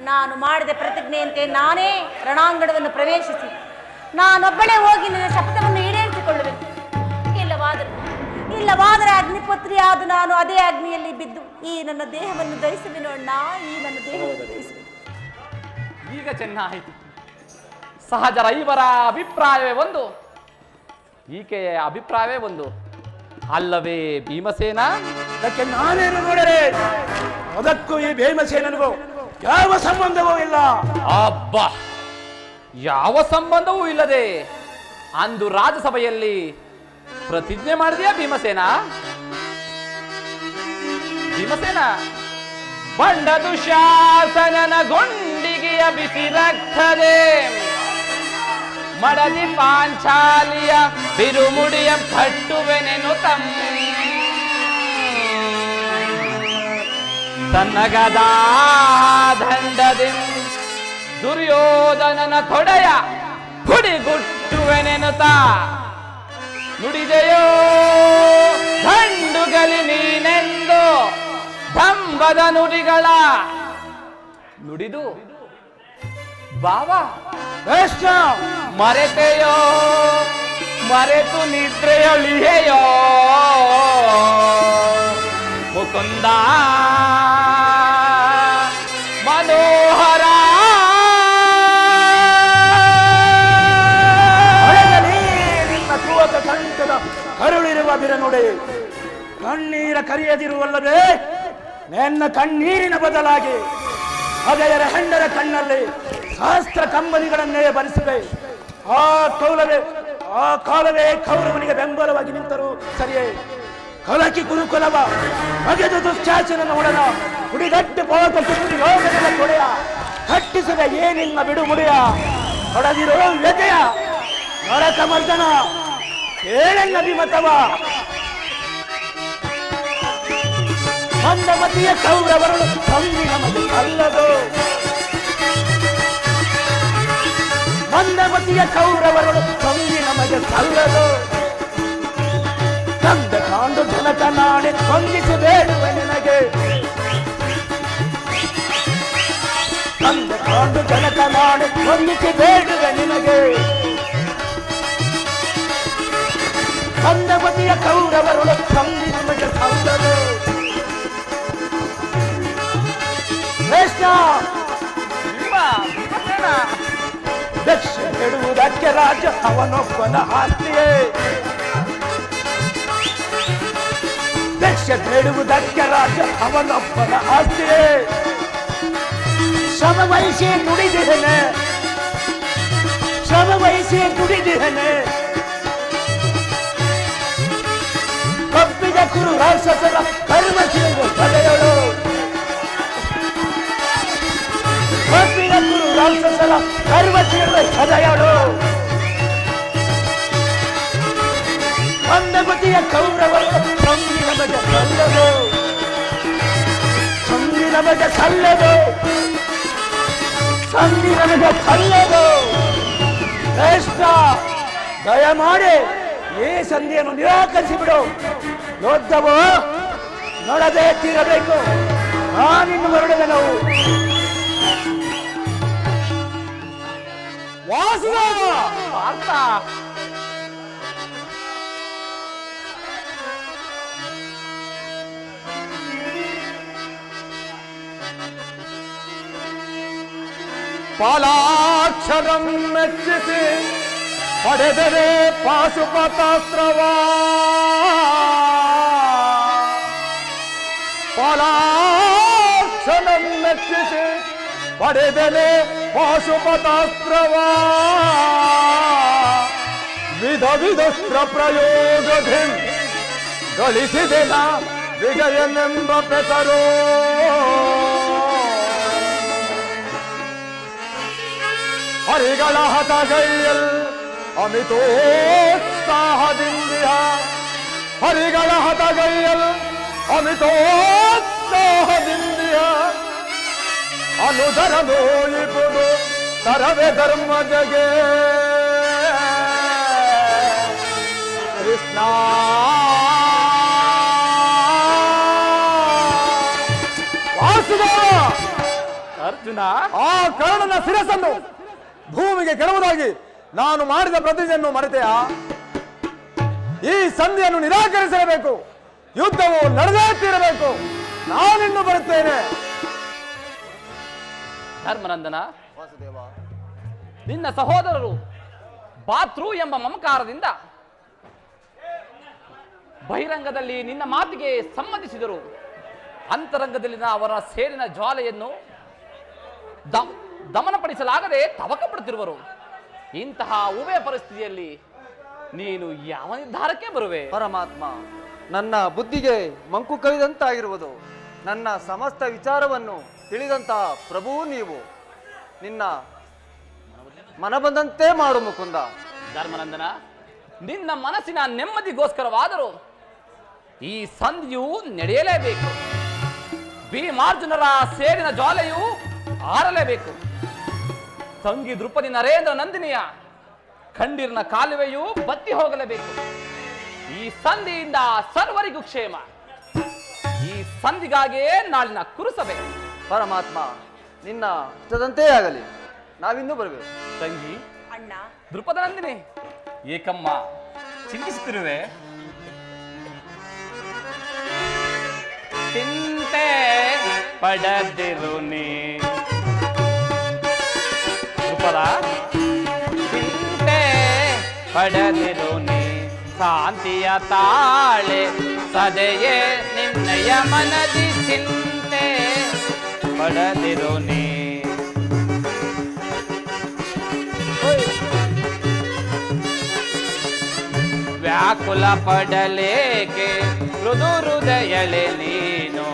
ನಾನು ಮಾಡಿದ ಪ್ರತಿಜ್ಞೆಯಂತೆ ನಾನೇ ರಣಾಂಗಣವನ್ನು ಪ್ರವೇಶಿಸಿ ನಾನೊಬ್ಬಳೇ ಹೋಗಿ ನನ್ನ ಶಬ್ದವನ್ನು ಈಡೇರಿಸಿಕೊಳ್ಳುವೆನು. ಇಲ್ಲವಾದರೆ ಅಗ್ನಿಪುತ್ರಿಯಾದ ನಾನು ಅದೇ ಅಗ್ನಿಯಲ್ಲಿ ಬಿದ್ದು ಈ ನನ್ನ ದೇಹವನ್ನು ಧರಿಸುವೆನು. ಅಣ್ಣ, ಈ ನನ್ನ ದೇಹವನ್ನು ಧರಿಸುವೆನು. ಈಗ ಚೆನ್ನಾಯಿತು. ಸಹಜರ ಇವರ ಅಭಿಪ್ರಾಯವೇ ಒಂದು, ಈಕೆಯ ಅಭಿಪ್ರಾಯವೇ ಒಂದು ಅಲ್ಲವೇ ಭೀಮಸೇನ? ಅದಕ್ಕೆ ನಾನೇನು ನೋಡರೆ, ಅದಕ್ಕೂ ಈ ಭೀಮಸೇನನಿಗೂ ಯಾವ ಸಂಬಂಧವೂ ಇಲ್ಲ. ಅಬ್ಬ, ಯಾವ ಸಂಬಂಧವೂ ಇಲ್ಲದೆ ಅಂದು ರಾಜಸಭೆಯಲ್ಲಿ ಪ್ರತಿಜ್ಞೆ ಮಾಡಿದೆಯಾ ಭೀಮಸೇನ? ಬಂಡ ದುಶಾಸನನ ಗೊಂಡಿಗೆಯ ಬಿಸಿ ರಕ್ತದೆ ಮಡದಿ ಪಾಂಚಾಲಿಯ ಬಿರುಮುಡಿಯ ಕಟ್ಟುವೆನೆನು ತನ್ನ ಗದಾ ದಂಡದಿ ದುರ್ಯೋಧನನ ತೊಡೆಯ ಹುಡಿಗುಟ್ಟುವೆನೆನುತ ನುಡಿದೆಯೋ ದಂಡುಗಲಿ ನೀನೆಂದು ದಂಬದ ನುಡಿಗಳ ನುಡಿದು ಬಾವಾ ಶ್ರೇಷ್ಠ ಮರೆತೆಯೋ ಮರೆತು ನಿದ್ರೆಯೊಳಿಯೋ ಮುಕುಂದ ಮನೋಹರ ನಿನ್ನ ಕುವಕ ಕಂಠದ ಕರುಳಿರುವ ಬಿರನುಡೆ ಕಣ್ಣೀರ ಕರಿಯದಿರುವಲ್ಲವೇ ನನ್ನ ಕಣ್ಣೀರಿನ ಬದಲಾಗಿ ಅಜಯರ ಹೆಂಡರ ಕಣ್ಣಲ್ಲಿ ಸಹಸ್ರ ಕಂಬನಿಗಳನ್ನೇ ಬರೆಸಿವೆ. ಆ ಕಾಲವೇ ಕೌರವನಿಗೆ ಬೆಂಬಲವಾಗಿ ನಿಂತರು ಸರಿಯೇ. ಕಲಕಿ ಕುರುಕುಲವ ಬಗೆದು ದುಶ್ಯಾಸನ ನೋಡನ ಹುಡಿಗಟ್ಟು ಪೋತ ಸುತ್ತಿ ಯೋಗದ ಕೊಡೆಯ ಕಟ್ಟಿಸಿದ ಏನಿಲ್ಲ ಬಿಡು ಮುಡಿಯ ಹೊಡೆದಿರೋ ವ್ಯತೆಯ ನರಕ ಮರ್ದನ ಏಳೆನ್ನ ವಿಮತವ ಮಂದಮತಿಯ ಕೌರವರು ತಂಗಿ ನಮಗೆ ಅಲ್ಲದು. ಮಂದಮತಿಯ ಕೌರವರು ತಂಗಿ ನಮಗೆ ಸಲ್ಲದು. ತಂದ ಕಾಂಡು ಜನಕ ನಾಡೆ ಹೊಂದಿಸಿ ಬೇಡುವೆ ನಿನಗೆ. ತಂದ ಕಾಂಡು ಜನಕ ನಾಡೆ ಹೊಂದಿಸಿ ಬೇಡುವೆ ನಿನಗೆ. ಮಂದಮತಿಯ ಕೌರವರು ತಂಗಿ ನಮಗೆ ಸಲ್ಲದು. ಶ್ರೇಷ್ಠ ದಕ್ಷ ಬಿಡುವುದಕ್ಕೆ ರಾಜ ಅವನೊಬ್ಬನ ಆಸ್ತಿಯೇ. ದಕ್ಷ ಬೇಡುವುದಕ್ಕೆ ರಾಜ ಅವನೊಬ್ಬನ ಆಸ್ತಿಯೇ. ಶ್ರಮ ವಹಿಸಿ ದುಡಿದಿದ್ದೇನೆ, ಶ್ರಮ ವಹಿಸಿ ದುಡಿದಿದ್ದೇನೆ. ಕಪ್ಪಿದ ಕುರು ರಾಕ್ಷಸರ ಕರ್ಮಶೀಲ ತಲೆಯಳು. ಕಪ್ಪಿದ ಕುರು ರಾಕ್ಷಸರ ಕರ್ಮಶೀಲ ಸದಯಳು. ಮಂದಮತಿಯ ಕೌರವರು ಸಂಗಿ ನಮಗೆ ಸಲ್ಲದು. ಸಂಗಿ ನಮಗೆ ಸಲ್ಲದು. ಸಂಗಿ ನಮಗೆ ಸಲ್ಲದು. ಶ್ರೇಷ್ಠ ದಯಮಾಡಿ ಈ ಸಂಧಿಯನ್ನು ನಿರಾಕರಿಸಿ ಬಿಡು. ಯೋಧವು ನೋಡದೆ ತೀರಬೇಕು. ನಾನಿನ್ನು ಹೊರಡುವೆ. ನಾವು ವಾಸುದೇವ ಪಾರ್ಥ ಪಾಲಾಕ್ಷರಂ ಮೆಚ್ಚಿಸಿ ಪಡೆದರೆ ಪಾಶುಪತಾಸ್ತ್ರವಾ. ಪಾಲಾಕ್ಷರಂ ಮೆಚ್ಚಿಸಿ ಪಡೆದರೆ ಪಾಶುಪತಾಸ್ತ್ರವಾ. ವಿಧ ವಿಧಸ್ತ್ರ ಪ್ರಯೋಗಧಿ ಗಳಿಸಿದೆನ ವಿಜಯನೆಂಬ ಪೆಸರೋ. ಹರಿಗಳ ಹತಗೈಯಲ್ ಅಮಿತೋತ್ಸಾಹದಿಂದಿಯ. ಹರಿಗಳ ಹತಗೈಯಲ್ ಅಮಿತೋತ್ಸಾಹದಿಂದಿಯ. ಅನುದರ ನೋಯಿಪುದು ತರವೆ ಧರ್ಮ ಜಗೆ. ಕೃಷ್ಣ ವಾಸುದೇವ ಅರ್ಜುನ ಆ ಕರ್ಣನ ಶಿರಸನ್ನು ಭೂಮಿಗೆ ಕೆಡವುದಾಗಿ ನಾನು ಮಾಡಿದ ಪ್ರತಿಜ್ಞೆಯನ್ನು ಮರೆತೆಯಾ? ಈ ಸಂಧಿಯನ್ನು ನಿರಾಕರಿಸಲೇಬೇಕು. ಯುದ್ಧವು ನಡೆದೇ ತೀರಬೇಕು. ನಾನಿನ್ನು ಬರುತ್ತೇನೆ. ಧರ್ಮನಂದನ, ವಾಸುದೇವ, ನಿನ್ನ ಸಹೋದರರು ಬಾತೃ ಎಂಬ ಮಮಕಾರದಿಂದ ಬಹಿರಂಗದಲ್ಲಿ ನಿನ್ನ ಮಾತಿಗೆ ಸಮ್ಮತಿಸಿದರು. ಅಂತರಂಗದಲ್ಲಿನ ಅವರ ಸೇರಿನ ಜ್ವಾಲೆಯನ್ನು ದಮನಪಡಿಸಲಾಗದೆ ತವಕಪಡುತ್ತಿರುವರು. ಇಂತಹ ಉಭಯ ಪರಿಸ್ಥಿತಿಯಲ್ಲಿ ನೀನು ಯಾವ ನಿರ್ಧಾರಕ್ಕೆ ಬರುವೆ? ಪರಮಾತ್ಮ, ನನ್ನ ಬುದ್ಧಿಗೆ ಮಂಕು ಕವಿದಂತಾಗಿರುವುದು. ನನ್ನ ಸಮಸ್ತ ವಿಚಾರವನ್ನು ತಿಳಿದಂತಹ ಪ್ರಭು ನೀವು. ನಿನ್ನ ಮನ ಬಂದಂತೆ ಮಾಡು ಮುಕುಂದ. ಧರ್ಮನಂದನ, ನಿನ್ನ ಮನಸ್ಸಿನ ನೆಮ್ಮದಿಗೋಸ್ಕರವಾದರೂ ಈ ಸಂಧಿಯು ನಡೆಯಲೇಬೇಕು. ಭೀಮಾರ್ಜುನರ ಸೇರಿನ ಜ್ವಾಲೆಯು ಆರಲೇಬೇಕು. ತಂಗಿ ದೃಪದಿ ನರೇಂದ್ರ ನಂದಿನಿಯ ಖಂಡಿರ್ನ ಕಾಲುವೆಯು ಬತ್ತಿ ಹೋಗಲೇಬೇಕು. ಈ ಸಂಧಿಯಿಂದ ಸರ್ವರಿಗೂ ಕ್ಷೇಮ. ಈ ಸಂಧಿಗಾಗಿಯೇ ನಾಳಿನ ಕುರುಸಭೆ. ಪರಮಾತ್ಮ, ನಿನ್ನ ಇಷ್ಟದಂತೆ ಆಗಲಿ. ನಾವಿನ್ನೂ ಬರಬೇಕು. ತಂಗಿ ಅಣ್ಣ ದೃಪದನಂದಿನಿ, ಏಕಮ್ಮ ಚಿಂತಿಸುತ್ತಿರುವೆ? ಚಿಂತೆ ಪಡದಿರು ನೀ ದೃಪದ, ಚಿಂತೆ ಪಡದಿರು ನೀ, ಶಾಂತಿಯ ತಾಳೆ ಸದೆಯೇ ನಿನ್ನಯ ಮನದಿ, ಚಿಂತೆ ಪಡದಿರು ನೀ. ವ್ಯಾಕುಲ ಪಡಲೇಕೆ ಮೃದು ಹೃದಯಳೆ ನೀನು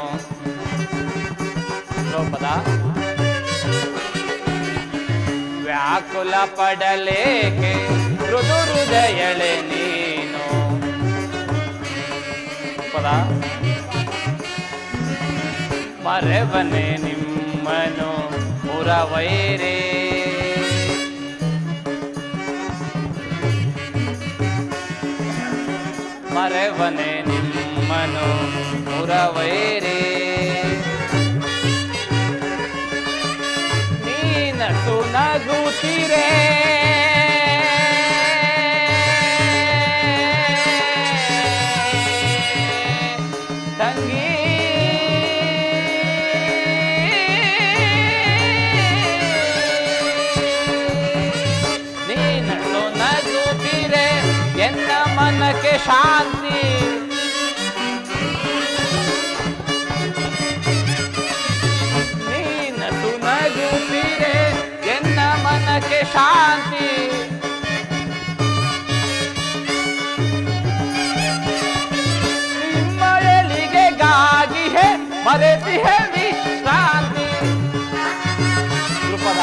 ದ್ರೌಪದ, ವ್ಯಾಕುಲ ಪಡಲೇಕೆ ಮೃದು ಹೃದಯಳೆ ನೀನು ದ್ರೌಪದ. ಮರೆವನೆ ನಿಮ್ಮನು ಪುರವೈರೇ, ಮರೆವನೆ ನಿಮ್ಮನು ಪುರವೈರೇ, ನೀನಟು ನಗುತ್ತಿರೇ ತಂಗಿ, ನೀನಟು ನಗುತ್ತಿರೇ ಎನ್ನ ಮನಕ್ಕೆ ಶಾಂತಿ, ನೀನಟು ನಗುತ್ತಿರೆ ಎನ್ನ ಮನಕ್ಕೆ ಶಾಂತಿ, ನಿಮ್ಮ ಎಳಿಗೆಗಾಗಿ ಹೇ ಮರೆತಿಹೆ ವಿಶ್ರಾಂತಿ ದ್ರುಪದ,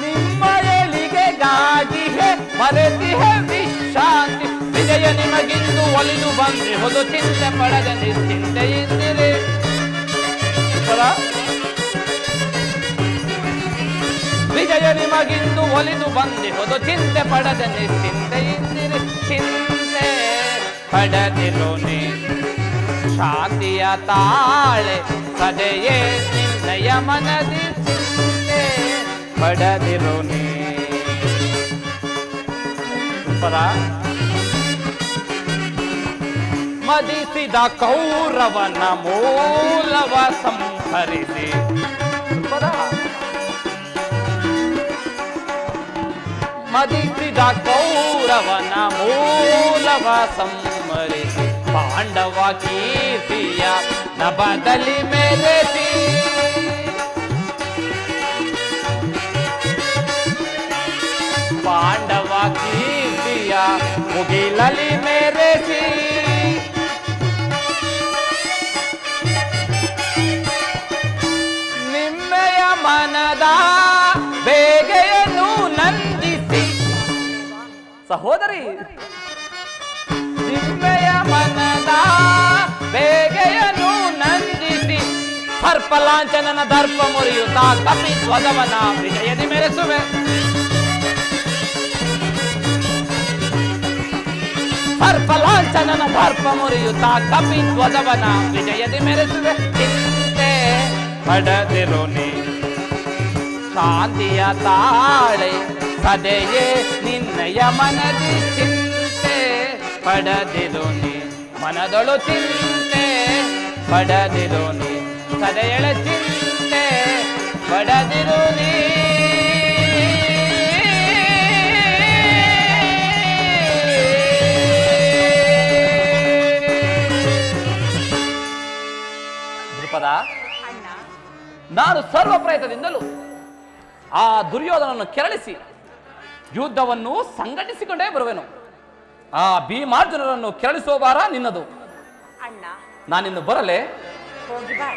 ನಿಮ್ಮ ಎಳಿಗೆಗಾಗಿ ಹೇ ಮರೆತಿಹೆ ವಿಶ್ರಾಂತಿ, ವಿಜಯ ನಿಮಗಿಂದು ಒಲಿದು ಬಂದೆ ಹೊದು ಚಿಂತೆ ಪಡದ ನಿಶ್ಚಿಂತೆಯಿಂದಿರಿ ವಿಜಯ ನಿಮಗಿಂದು ಒಲಿದು ಬಂದೆ ಹೊದು ಚಿಂತೆ ಪಡದ ನಿಶ್ಚಿಂತೆಯಿಂದಿರಿ, ಚಿಂತೆ ಪಡದಿರು ನೀ, ಶಾಂತಿಯ ತಾಳೆ ಸದೆಯೇ ನಿನ್ನಯ ಮನದಿ, ಚಿಂತೆ ಪಡದಿರು ನೀ ಪದ. ಮದಿಸಿದ ಕೌರವನ ಮೂಲವ ಸಂಹರಿಸಿ ಪದ, ಮದಿಸಿದ ಕೌರವನ ಮೂಲವ ಸಂಹರಿಸಿ, ಪಾಂಡವ ಕೀರ್ತಿಯ ನಭದಲ್ಲಿ ಮೆರೆಸಿ, ಪಾಂಡವ ಕೀರ್ತಿಯ ಮುಗಿಲಲಿ ಮೆರೆಸಿ, ನಿಮ್ಮೆಯ ಮನದ ಬೇಗೆಯನ್ನು ನಂದಿಸಿ ಸಹೋದರಿ, ನಿಮ್ಮೆಯ ಮನದ ಬೇಗೆಯನ್ನು ನಂದಿಸಿ, ಸರ್ಪಲಾಂಛನನ ದರ್ಪ ಮುರಿಯುತ್ತಾ ಕಪಿಧ್ವಜವನ ವಿಜಯದಿ ಮೆರೆಸುವೆ, ಸರ್ಪಲಾಂಛನನ ದರ್ಪ ಮುರಿಯುತ್ತಾ ಕಪಿಧ್ವಜವನ ವಿಜಯದಿ ಮೆರೆಸುವೆ, ಚಿಂತೆ ಪಡದಿರು ನೀ, ಶಾಂತಿಯ ತಾಳೆ ಸದೆಯೇ ನಿನ್ನಯ ಮನದಿ, ಚಿಂತೆ ಪಡದಿರು ನೀ, ಮನದೊಳು ಚಿಂತೆ ಪಡದಿರು ನೀ, ಸದೆಯಳ ಚಿಂತೆ ಪಡದಿರು ನೀ. ದ್ರುಪದ, ನಾನು ಸರ್ವ ಪ್ರಯತ್ನದಿಂದಲೂ ಆ ದುರ್ಯೋಧನನ್ನು ಕೆರಳಿಸಿ ಯುದ್ಧವನ್ನು ಸಂಘಟಿಸಿಕೊಂಡೇ ಬರುವೆನು. ಆ ಭೀಮಾರ್ಜುನರನ್ನು ಕೆರಳಿಸುವ ಭಾರ ನಿನ್ನದು. ಅಣ್ಣ ನಾನಿನ್ನು ಬರಲೇ? ಹೋಗಿ ಬಾ.